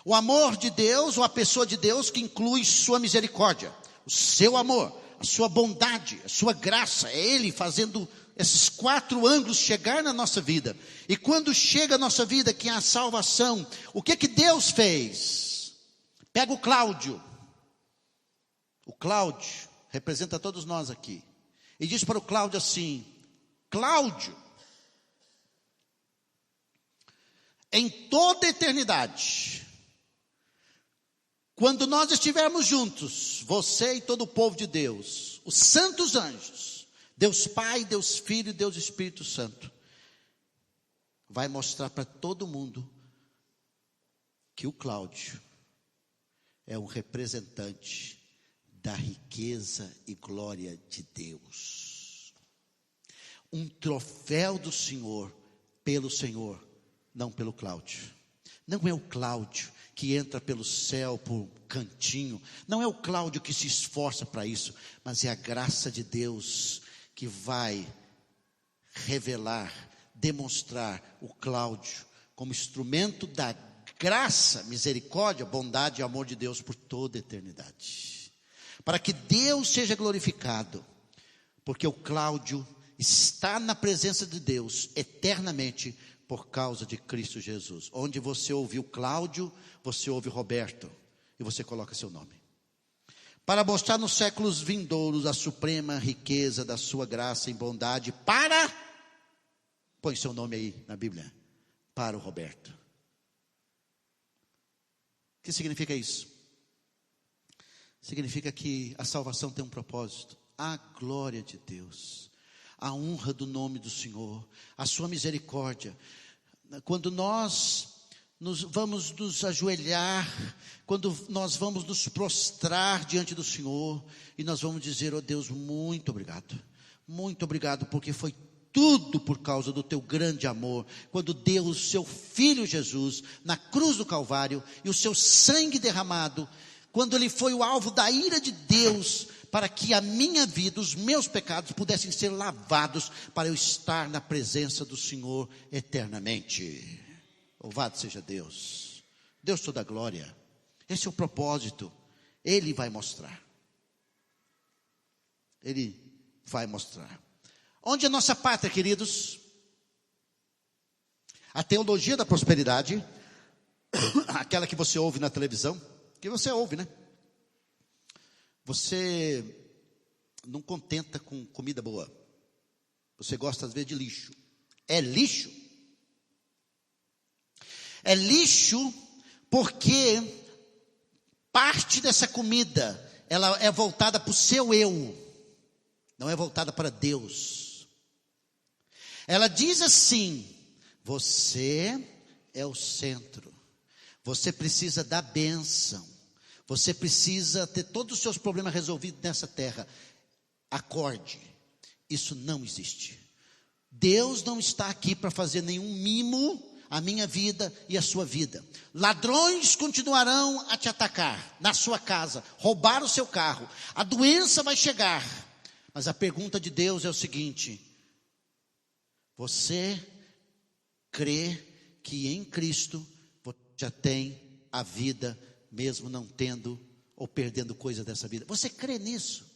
O amor de Deus, ou a pessoa de Deus, que inclui sua misericórdia, o seu amor, a sua bondade, a sua graça. É Ele fazendo esses 4 ângulos chegar na nossa vida. E quando chega a nossa vida, que é a salvação, o que Deus fez? Pega o Cláudio. O Cláudio representa todos nós aqui. E diz para o Cláudio assim: Cláudio, em toda a eternidade, quando nós estivermos juntos, você e todo o povo de Deus, os santos anjos, Deus Pai, Deus Filho e Deus Espírito Santo, vai mostrar para todo mundo que o Cláudio é um representante da riqueza e glória de Deus. Um troféu do Senhor, pelo Senhor, não pelo Cláudio. Não é o Cláudio que entra pelo céu por cantinho. Não é o Cláudio que se esforça para isso. Mas é a graça de Deus que vai revelar, demonstrar o Cláudio como instrumento da graça, misericórdia, bondade e amor de Deus por toda a eternidade. Para que Deus seja glorificado, porque o Cláudio está na presença de Deus eternamente por causa de Cristo Jesus. Onde você ouviu Cláudio, você ouve Roberto e você coloca seu nome. Para mostrar nos séculos vindouros a suprema riqueza da sua graça e bondade para, põe seu nome aí na Bíblia, para o Roberto. O que significa isso? Significa que a salvação tem um propósito. A glória de Deus, a honra do nome do Senhor, a sua misericórdia. Quando nós vamos nos ajoelhar, quando nós vamos nos prostrar diante do Senhor, e nós vamos dizer: ó Deus, muito obrigado, porque foi tudo por causa do teu grande amor, quando deu o seu Filho Jesus na cruz do Calvário, e o seu sangue derramado, quando ele foi o alvo da ira de Deus, para que a minha vida, os meus pecados pudessem ser lavados, para eu estar na presença do Senhor eternamente. Louvado seja Deus, Deus toda a glória. Esse é o propósito. Ele vai mostrar. Ele vai mostrar. Onde é a nossa pátria, queridos? A teologia da prosperidade, aquela que você ouve na televisão, que você ouve, né? Você não contenta com comida boa. Você gosta às vezes de lixo. É lixo. É lixo porque parte dessa comida, ela é voltada para o seu eu. Não é voltada para Deus. Ela diz assim: você é o centro. Você precisa da bênção. Você precisa ter todos os seus problemas resolvidos nessa terra. Acorde. Isso não existe. Deus não está aqui para fazer nenhum mimo à minha vida e à sua vida. Ladrões continuarão a te atacar na sua casa, roubar o seu carro. A doença vai chegar. Mas a pergunta de Deus é o seguinte: você crê que em Cristo você já tem a vida, mesmo não tendo ou perdendo coisa dessa vida? Você crê nisso?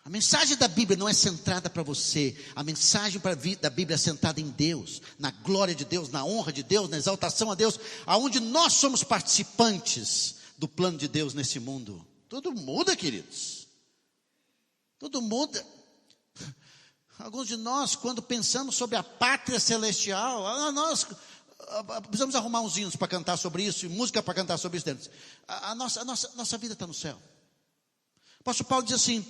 A mensagem da Bíblia não é centrada para você. A mensagem da Bíblia é centrada em Deus, na glória de Deus, na honra de Deus, na exaltação a Deus, aonde nós somos participantes do plano de Deus nesse mundo. Tudo muda, queridos. Tudo muda. Alguns de nós, quando pensamos sobre a pátria celestial, nós precisamos arrumar uns hinos para cantar sobre isso, e música para cantar sobre isso. A nossa vida está no céu. O apóstolo Paulo diz assim,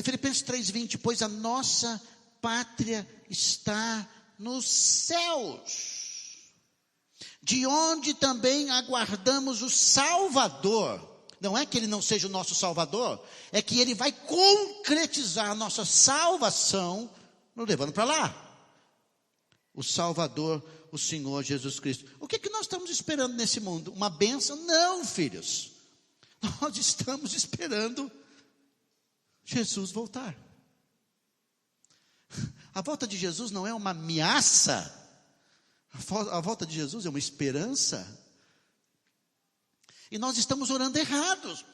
Filipenses 3:20, pois a nossa pátria está nos céus, de onde também aguardamos o Salvador. Não é que ele não seja o nosso Salvador, é que ele vai concretizar a nossa salvação nos levando para lá. o Salvador, o Senhor Jesus Cristo. O que nós estamos esperando nesse mundo? Uma bênção? Não, filhos. Nós estamos esperando Jesus voltar. A volta de Jesus não é uma ameaça. A volta de Jesus é uma esperança. E nós estamos orando errados.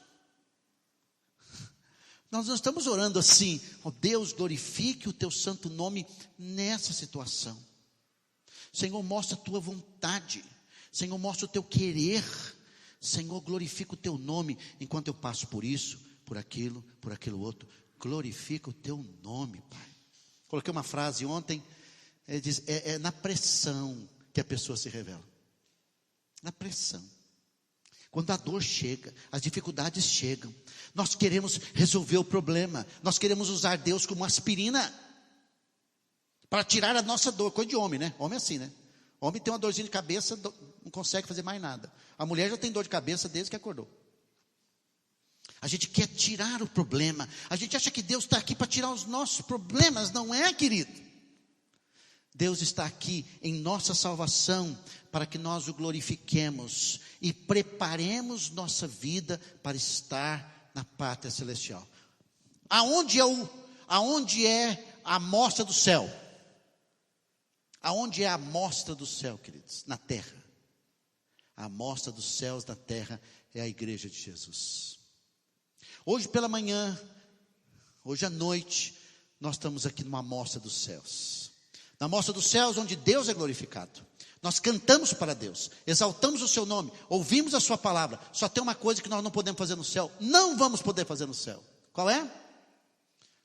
Nós não estamos orando assim: ó Deus, glorifique o teu santo nome nessa situação. Senhor, mostra a tua vontade. Senhor, mostra o teu querer. Senhor, glorifica o teu nome enquanto eu passo por isso, por aquilo outro. Glorifica o teu nome, Pai. Coloquei uma frase ontem, ele diz, é na pressão que a pessoa se revela. Na pressão. Quando a dor chega, as dificuldades chegam, nós queremos resolver o problema, nós queremos usar Deus como aspirina, para tirar a nossa dor. Coisa de homem, né? Homem é assim, né? Homem tem uma dorzinha de cabeça, não consegue fazer mais nada. A mulher já tem dor de cabeça desde que acordou. A gente quer tirar o problema, a gente acha que Deus está aqui para tirar os nossos problemas. Não é, querido. Deus está aqui em nossa salvação, para que nós o glorifiquemos e preparemos nossa vida para estar na pátria celestial. Aonde é a amostra do céu? Aonde é a amostra do céu, queridos? Na terra. A amostra dos céus na terra é a igreja de Jesus. Hoje pela manhã, hoje à noite, nós estamos aqui numa amostra dos céus. Na amostra dos céus, onde Deus é glorificado. Nós cantamos para Deus, exaltamos o seu nome, ouvimos a sua palavra. Só tem uma coisa que nós não podemos fazer no céu, não vamos poder fazer no céu. Qual é?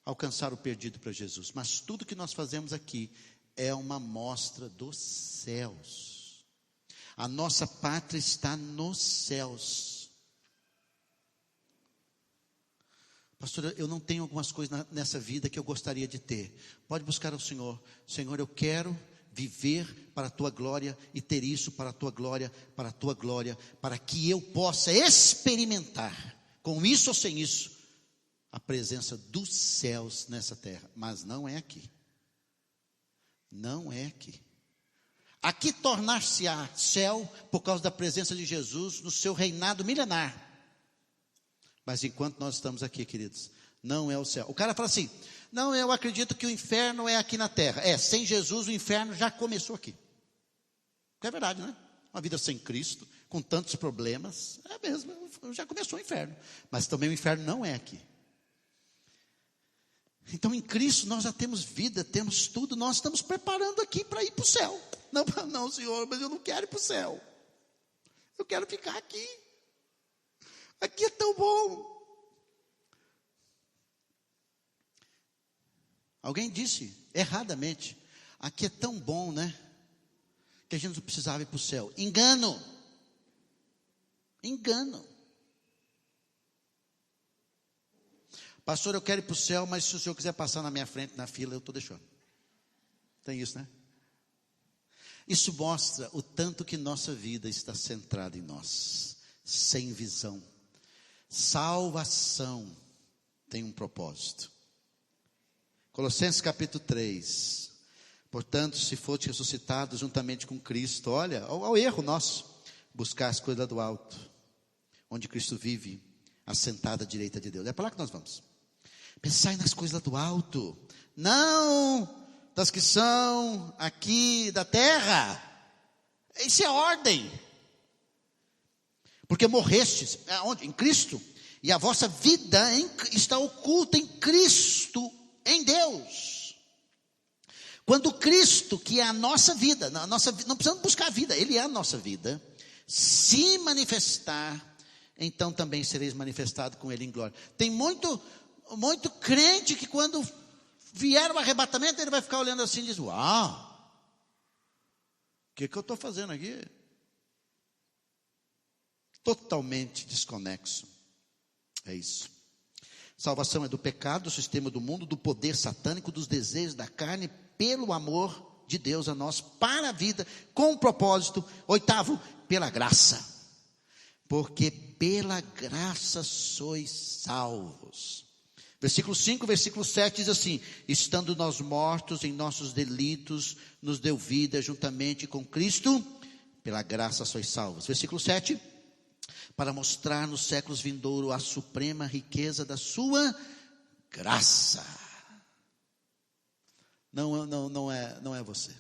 Alcançar o perdido para Jesus. Mas tudo que nós fazemos aqui é uma amostra dos céus. A nossa pátria está nos céus. Pastor, eu não tenho algumas coisas nessa vida que eu gostaria de ter. Pode buscar ao Senhor. Senhor, eu quero viver para a tua glória e ter isso para a tua glória, para a tua glória, para que eu possa experimentar, com isso ou sem isso, a presença dos céus nessa terra. Mas não é aqui. Não é aqui. Aqui tornar-se-á céu por causa da presença de Jesus no seu reinado milenar. Mas enquanto nós estamos aqui, queridos, não é o céu. O cara fala assim: não, eu acredito que o inferno é aqui na terra. Sem Jesus o inferno já começou aqui. É verdade, né? Uma vida sem Cristo, com tantos problemas, é mesmo, já começou o inferno. Mas também o inferno não é aqui. Então em Cristo nós já temos vida, temos tudo, nós estamos preparando aqui para ir para o céu. Não, Senhor, mas eu não quero ir para o céu. Eu quero ficar aqui. Aqui é tão bom. Alguém disse erradamente: aqui é tão bom, né? Que a gente não precisava ir para o céu. Engano. Pastor, eu quero ir para o céu, mas se o senhor quiser passar na minha frente, na fila, eu estou deixando. Tem isso, né? Isso mostra o tanto que nossa vida está centrada em nós, sem visão. Salvação tem um propósito. Colossenses capítulo 3. Portanto, se foste ressuscitado juntamente com Cristo, olha, ao erro nosso, buscar as coisas do alto, onde Cristo vive, assentado à direita de Deus. É para lá que nós vamos. Pensai nas coisas do alto, não das que são aqui da terra. Isso é ordem. Porque morrestes, onde? Em Cristo. E a vossa vida está oculta em Cristo, em Deus. Quando Cristo, que é a nossa vida, não precisamos buscar a vida, Ele é a nossa vida, se manifestar, então também sereis manifestado com Ele em glória. Tem muito crente que quando vier o arrebatamento, ele vai ficar olhando assim e diz: uau, o que eu estou fazendo aqui? Totalmente desconexo. É isso. Salvação é do pecado, do sistema do mundo, do poder satânico, dos desejos da carne, pelo amor de Deus a nós, para a vida, com um propósito. Oitavo, pela graça. Porque pela graça sois salvos. Versículo 5, versículo 7 diz assim: estando nós mortos em nossos delitos, nos deu vida juntamente com Cristo, pela graça sois salvos. Versículo 7, para mostrar nos séculos vindouros a suprema riqueza da sua graça. Não é você,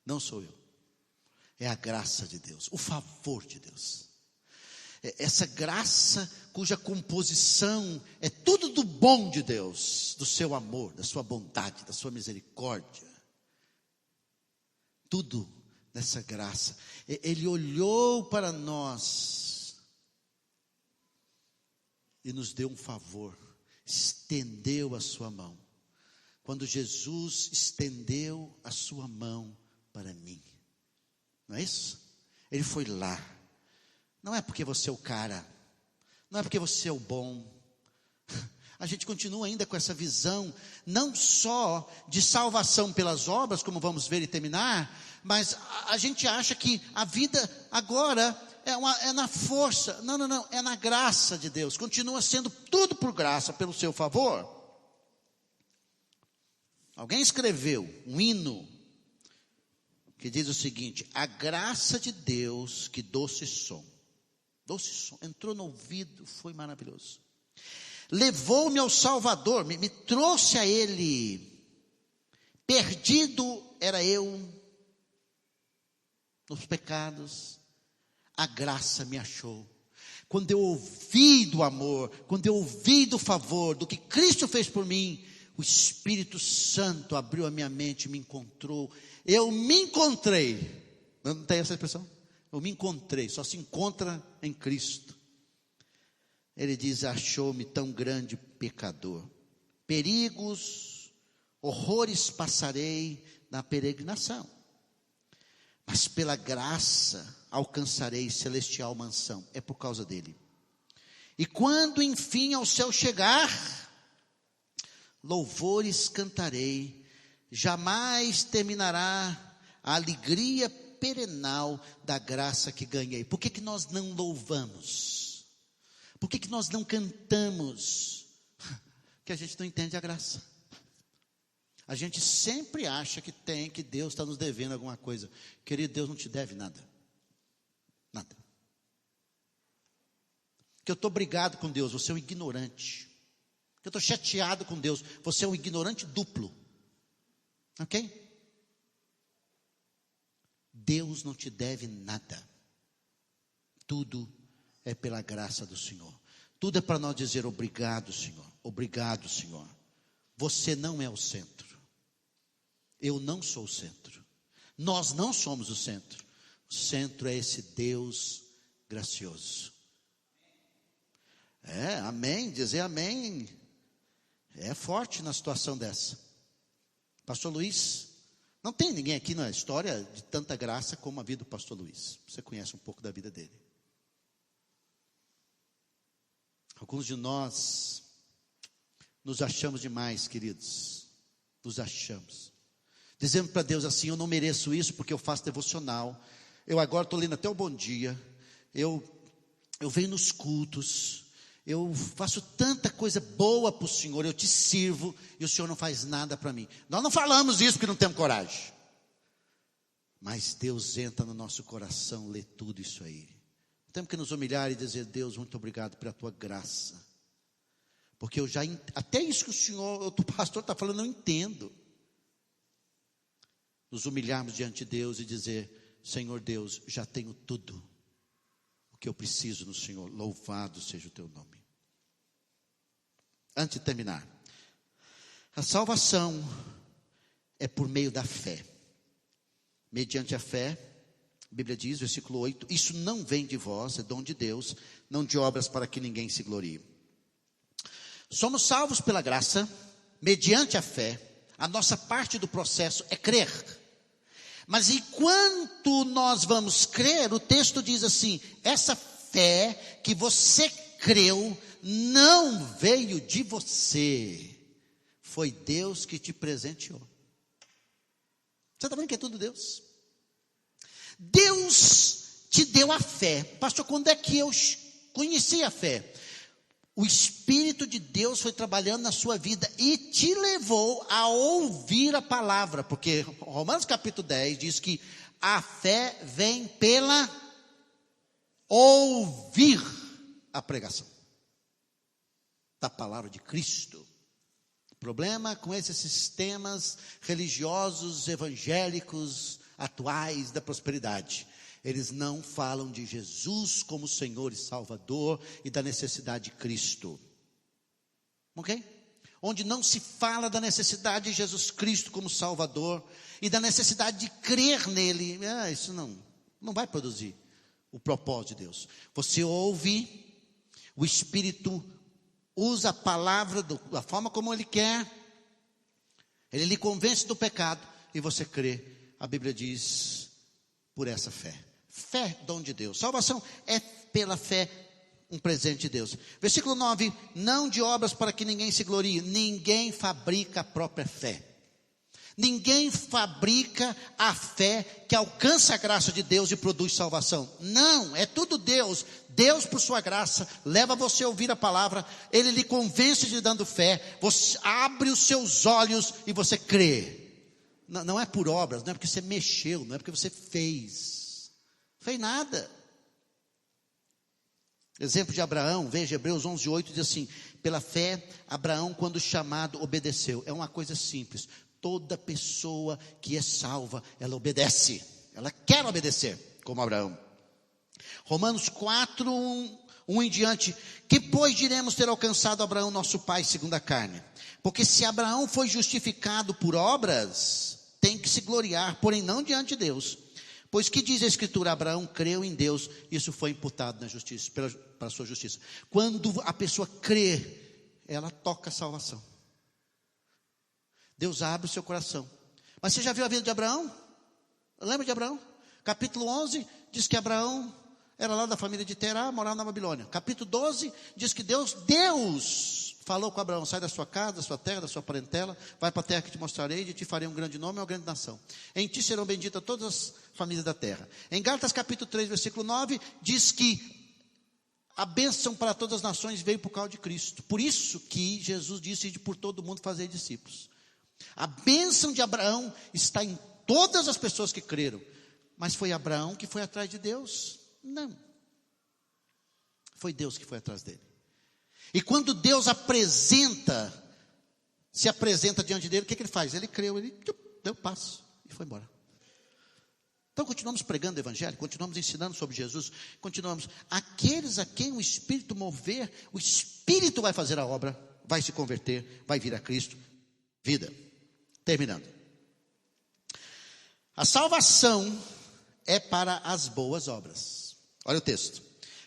não sou eu, é a graça de Deus, o favor de Deus. Essa graça cuja composição é tudo do bom de Deus, do seu amor, da sua bondade, da sua misericórdia. Tudo nessa graça. Ele olhou para nós e nos deu um favor, estendeu a sua mão. Quando Jesus estendeu a sua mão para mim, não é isso? Ele foi lá. Não é porque você é o cara, não é porque você é o bom. A gente continua ainda com essa visão, não só de salvação pelas obras, como vamos ver e terminar, mas a gente acha que a vida agora é na força. Não, é na graça de Deus. Continua sendo tudo por graça, pelo seu favor. Alguém escreveu um hino que diz o seguinte: a graça de Deus, que doce som, entrou no ouvido, foi maravilhoso. Levou-me ao Salvador, me trouxe a Ele. Perdido era eu nos pecados, a graça me achou. Quando eu ouvi do amor, quando eu ouvi do favor, do que Cristo fez por mim, o Espírito Santo abriu a minha mente, me encontrou. Eu me encontrei. Não tem essa expressão? Eu me encontrei, só se encontra em Cristo. Ele diz: achou-me tão grande pecador. Perigos, horrores passarei na peregrinação, mas pela graça alcançarei celestial mansão. É por causa dele. E quando enfim ao céu chegar, louvores cantarei, jamais terminará a alegria perenal da graça que ganhei. Por que nós não louvamos? Por que nós não cantamos? Que a gente não entende a graça. A gente sempre acha que Deus está nos devendo alguma coisa. Querido, Deus não te deve nada. Nada. Que eu estou brigado com Deus, você é um ignorante. Que eu estou chateado com Deus, você é um ignorante duplo. Ok? Deus não te deve nada. Tudo é pela graça do Senhor. Tudo é para nós dizer obrigado, Senhor. Obrigado, Senhor. Você não é o centro. Eu não sou o centro. Nós não somos o centro. O centro é esse Deus gracioso. Amém. Dizer amém é forte na situação dessa. Pastor Luiz, não tem ninguém aqui na história de tanta graça como a vida do pastor Luiz. Você conhece um pouco da vida dele. Alguns de nós nos achamos demais, queridos. Nos achamos. Dizendo para Deus assim: eu não mereço isso porque eu faço devocional. Eu agora estou lendo até o Bom Dia. Eu venho nos cultos. Eu faço tanta coisa boa para o Senhor, eu te sirvo, e o Senhor não faz nada para mim. Nós não falamos isso porque não temos coragem. Mas Deus entra no nosso coração, lê tudo isso aí. Temos que nos humilhar e dizer: Deus, muito obrigado pela tua graça. Porque eu já, até isso que o pastor está falando, eu não entendo. Nos humilharmos diante de Deus e dizer: Senhor Deus, já tenho tudo o que eu preciso no Senhor, louvado seja o teu nome. Antes de terminar, a salvação é por meio da fé. Mediante a fé, a Bíblia diz, versículo 8, isso não vem de vós, é dom de Deus, não de obras para que ninguém se glorie. Somos salvos pela graça, mediante a fé. A nossa parte do processo é crer. Mas enquanto nós vamos crer, o texto diz assim: essa fé que você creu não veio de você, foi Deus que te presenteou. Você está vendo que é tudo Deus? Deus te deu a fé. Pastor, quando é que eu conheci a fé? o Espírito de Deus foi trabalhando na sua vida e te levou a ouvir a palavra, porque Romanos capítulo 10 diz que a fé vem pela ouvir a pregação da palavra de Cristo. O problema com esses sistemas religiosos, evangélicos, atuais da prosperidade, eles não falam de Jesus como Senhor e Salvador e da necessidade de Cristo. Ok? Onde não se fala da necessidade de Jesus Cristo como Salvador e da necessidade de crer nele, isso não vai produzir o propósito de Deus. Você ouve, o Espírito usa a palavra da forma como Ele quer, Ele lhe convence do pecado e você crê. A Bíblia diz, por essa fé. Fé, dom de Deus. Salvação é pela fé, um presente de Deus. Versículo 9, não de obras para que ninguém se glorie. Ninguém fabrica a própria fé. Ninguém fabrica a fé que alcança a graça de Deus e produz salvação. Não, é tudo Deus. Deus, por sua graça, leva você a ouvir a palavra. Ele lhe convence de dando fé. Você abre os seus olhos e você crê. Não é por obras, não é porque você mexeu, não é porque você fez. Fez nada. Exemplo de Abraão, veja, Hebreus 11:8 diz assim: pela fé, Abraão, quando chamado, obedeceu. É uma coisa simples. Toda pessoa que é salva, ela obedece. Ela quer obedecer, como Abraão. Romanos 4:1 em diante. Que pois diremos ter alcançado Abraão, nosso pai, segundo a carne? Porque se Abraão foi justificado por obras, tem que se gloriar, porém não diante de Deus. Pois que diz a Escritura? Abraão creu em Deus, isso foi imputado na justiça, para a sua justiça. Quando a pessoa crê, ela toca a salvação. Deus abre o seu coração. Mas você já viu a vida de Abraão? Lembra de Abraão? Capítulo 11 diz que Abraão era lá da família de Terá, morava na Babilônia. Capítulo 12 diz que Deus falou com Abraão: sai da sua casa, da sua terra, da sua parentela, vai para a terra que te mostrarei, e te farei um grande nome e uma grande nação. Em ti serão benditas todas as famílias da terra. Em Gálatas capítulo 3, versículo 9, diz que a bênção para todas as nações veio por causa de Cristo. Por isso que Jesus disse: ide por todo mundo fazer discípulos. A bênção de Abraão está em todas as pessoas que creram. Mas foi Abraão que foi atrás de Deus? Não. Foi Deus que foi atrás dele. E quando Deus se apresenta diante dele, o que ele faz? Ele creu, ele deu passo e foi embora. Então continuamos pregando o evangelho, continuamos ensinando sobre Jesus, continuamos. Aqueles a quem o Espírito mover, o Espírito vai fazer a obra, vai se converter, vai vir a Cristo. Vida. Terminando. A salvação é para as boas obras. Olha o texto.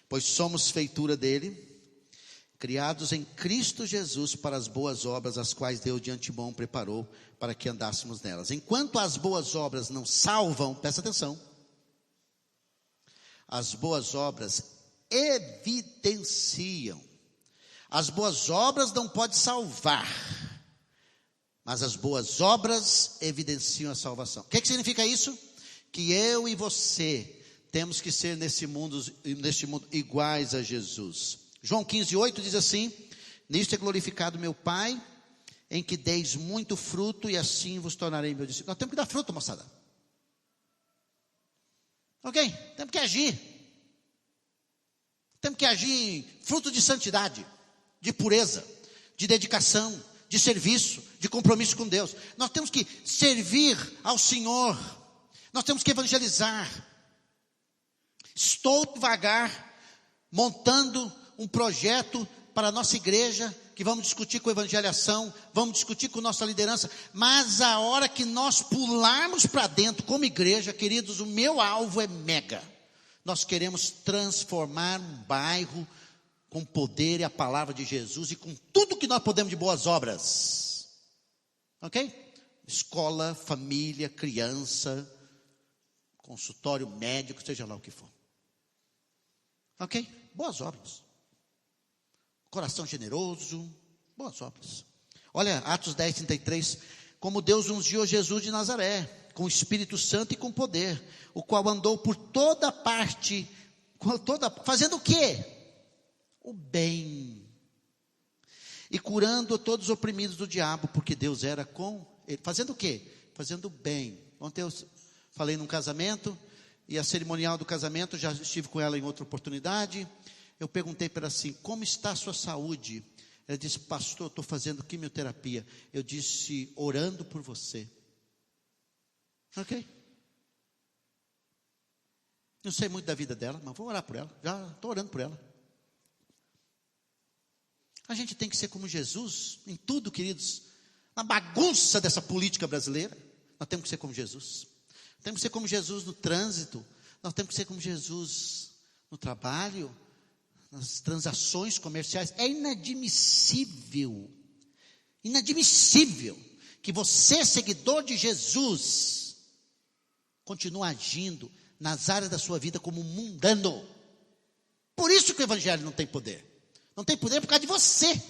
Pois somos feitura dele, criados em Cristo Jesus para as boas obras, as quais Deus de antemão preparou para que andássemos nelas. Enquanto as boas obras não salvam, presta atenção, as boas obras evidenciam. As boas obras não podem salvar, mas as boas obras evidenciam a salvação. O que significa isso? Que eu e você temos que ser neste mundo iguais a Jesus. João 15:8 diz assim: nisto é glorificado meu Pai, em que deis muito fruto, e assim vos tornarei meu discípulo. Nós temos que dar fruto, moçada. Ok? Temos que agir. Temos que agir em fruto de santidade, de pureza, de dedicação, de serviço, de compromisso com Deus. Nós temos que servir ao Senhor. Nós temos que evangelizar. Estou devagar montando um projeto para a nossa igreja, que vamos discutir com evangeliação, vamos discutir com nossa liderança, mas a hora que nós pularmos para dentro como igreja, queridos, o meu alvo é mega. Nós queremos transformar um bairro com poder e a palavra de Jesus e com tudo que nós podemos de boas obras. Ok? Escola, família, criança, consultório médico, seja lá o que for. Ok? Boas obras. Coração generoso, boas obras. Olha, Atos 10:33. Como Deus ungiu Jesus de Nazaré, com o Espírito Santo e com poder, o qual andou por toda parte, fazendo o quê? O bem. e curando todos os oprimidos do diabo, porque Deus era com ele. Fazendo o quê? Fazendo bem. Ontem eu falei num casamento, e a cerimonial do casamento, já estive com ela em outra oportunidade. Eu perguntei para ela assim: como está a sua saúde? Ela disse: pastor, estou fazendo quimioterapia. Eu disse: orando por você. Ok? Não sei muito da vida dela, mas vou orar por ela. Já estou orando por ela. A gente tem que ser como Jesus em tudo, queridos. Na bagunça dessa política brasileira, nós temos que ser como Jesus. Temos que ser como Jesus no trânsito. Nós temos que ser como Jesus no trabalho, nas transações comerciais. É inadmissível que você, seguidor de Jesus, continue agindo nas áreas da sua vida como um mundano. Por isso que o evangelho não tem poder. Não tem poder por causa de você.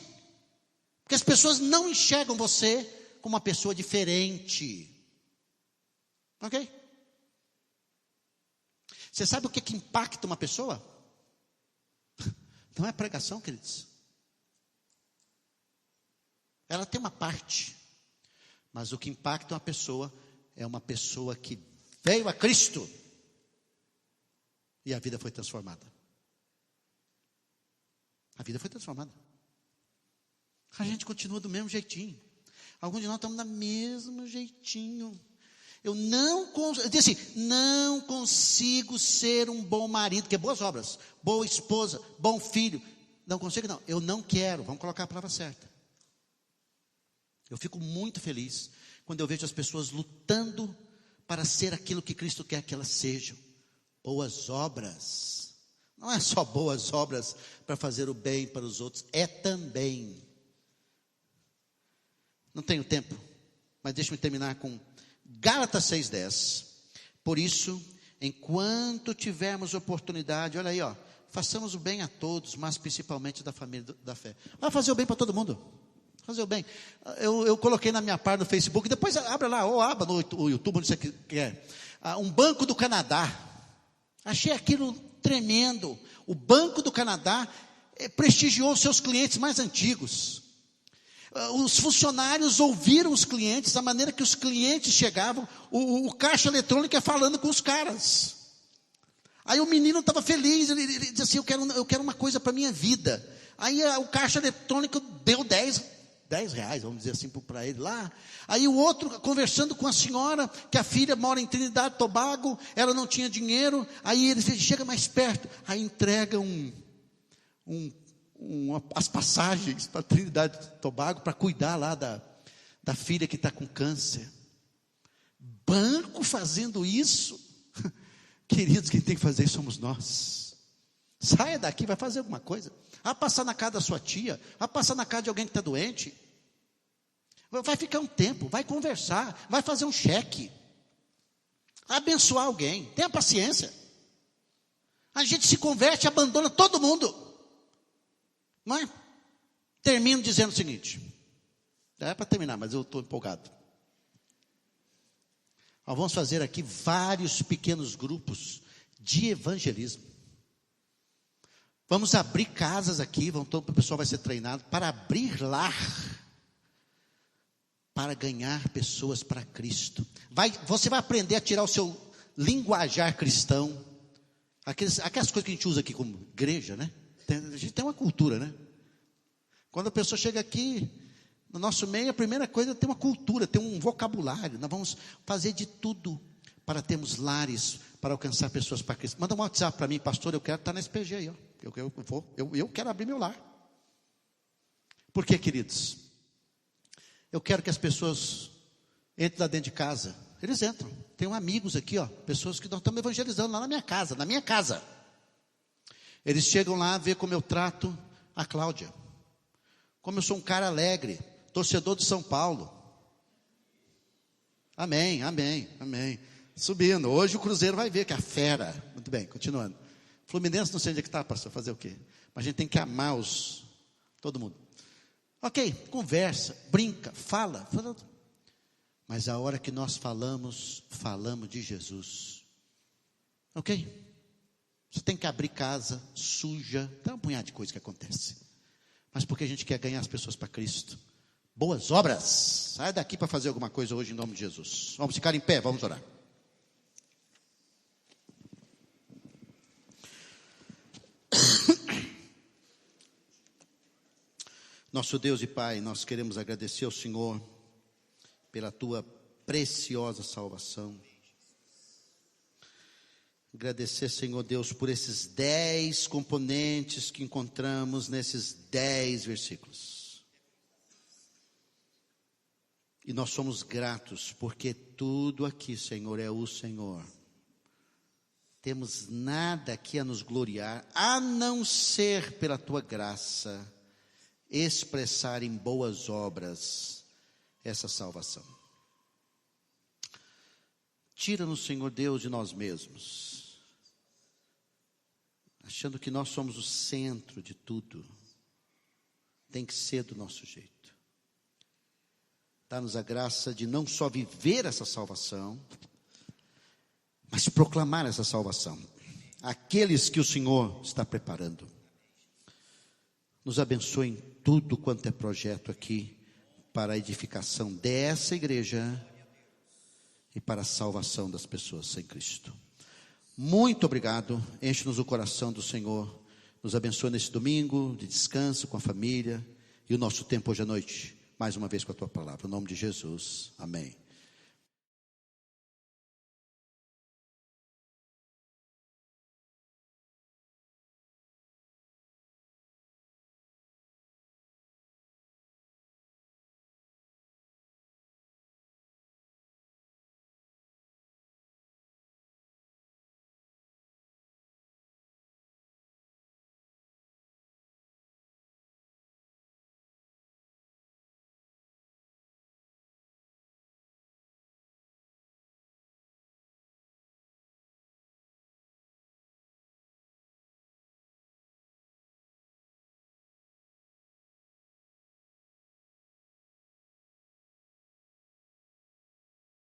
Porque as pessoas não enxergam você como uma pessoa diferente. Ok? Você sabe o que impacta uma pessoa? Não é a pregação, queridos. Ela tem uma parte. Mas o que impacta uma pessoa é uma pessoa que veio a Cristo e a vida foi transformada. A vida foi transformada. A gente continua do mesmo jeitinho. Alguns de nós estamos do mesmo jeitinho. Eu disse assim: não consigo ser um bom marido, que é boas obras, boa esposa, bom filho. Não consigo, não. Eu não quero. Vamos colocar a palavra certa. Eu fico muito feliz quando eu vejo as pessoas lutando para ser aquilo que Cristo quer que elas sejam. Boas obras. Não é só boas obras para fazer o bem para os outros, é também. Não tenho tempo, mas deixa-me terminar com Gálatas 6,10. Por isso, enquanto tivermos oportunidade, olha aí, façamos o bem a todos, mas principalmente da família da fé. Vai fazer o bem para todo mundo. Fazer o bem. Eu coloquei na minha página no Facebook, depois abra lá, ou abra no YouTube, onde você quer. Um Banco do Canadá. Achei aquilo tremendo. O Banco do Canadá prestigiou os seus clientes mais antigos. Os funcionários ouviram os clientes, da maneira que os clientes chegavam, o caixa eletrônico ia falando com os caras. Aí o menino estava feliz, ele disse assim: eu quero uma coisa para a minha vida. Aí o caixa eletrônico deu 10 reais, vamos dizer assim, para ele lá. Aí o outro, conversando com a senhora, que a filha mora em Trinidad e Tobago, ela não tinha dinheiro. Aí ele chega mais perto, aí entrega as passagens para Trinidad e Tobago, para cuidar lá da filha que está com câncer. Banco fazendo isso? Queridos, quem tem que fazer isso somos nós. Saia daqui, vai fazer alguma coisa. Vai passar na casa da sua tia, vai passar na casa de alguém que está doente. Vai ficar um tempo, vai conversar, vai fazer um cheque. Abençoar alguém, tenha paciência. A gente se converte e abandona todo mundo. Não é? Termino dizendo o seguinte. É para terminar, mas eu estou empolgado. Nós vamos fazer aqui vários pequenos grupos de evangelismo. Vamos abrir casas aqui, o pessoal vai ser treinado para abrir lar, para ganhar pessoas para Cristo. Você vai aprender a tirar o seu linguajar cristão, aquelas coisas que a gente usa aqui como igreja, né? A gente tem uma cultura, né? Quando a pessoa chega aqui, no nosso meio, a primeira coisa é ter uma cultura, ter um vocabulário. Nós vamos fazer de tudo para termos lares, para alcançar pessoas para Cristo. Manda um WhatsApp para mim: pastor, eu quero estar na SPG aí, eu quero abrir meu lar. Por quê, queridos? Eu quero que as pessoas entrem lá dentro de casa. Eles entram. Tenho amigos aqui, pessoas que nós estamos evangelizando lá na minha casa. Eles chegam lá, vê como eu trato a Cláudia, como eu sou um cara alegre, torcedor de São Paulo. Amém. Subindo. Hoje o Cruzeiro vai ver que é a fera. Muito bem, continuando. Fluminense não sei onde é que está, pastor, fazer o quê? Mas a gente tem que amar todo mundo. Ok, conversa, brinca, fala. Mas a hora que nós falamos de Jesus. Ok? Você tem que abrir casa suja. Tem um punhado de coisa que acontece. mas porque a gente quer ganhar as pessoas para Cristo. Boas obras. Sai daqui para fazer alguma coisa hoje em nome de Jesus. Vamos ficar em pé, vamos orar. Nosso Deus e Pai, nós queremos agradecer ao Senhor pela tua preciosa salvação. Agradecer, Senhor Deus, por esses 10 componentes que encontramos nesses 10 versículos. E nós somos gratos, porque tudo aqui, Senhor, é o Senhor. Temos nada aqui a nos gloriar, a não ser pela tua graça, expressar em boas obras essa salvação. Tira-nos, Senhor Deus, de nós mesmos, achando que nós somos o centro de tudo. Tem que ser do nosso jeito. Dá-nos a graça de não só viver essa salvação, mas proclamar essa salvação àqueles que o Senhor está preparando. Nos abençoe em tudo quanto é projeto aqui para a edificação dessa igreja e para a salvação das pessoas sem Cristo. Muito obrigado. Enche-nos o coração do Senhor. Nos abençoe nesse domingo de descanso com a família e o nosso tempo hoje à noite, mais uma vez com a tua palavra. Em nome de Jesus. Amém.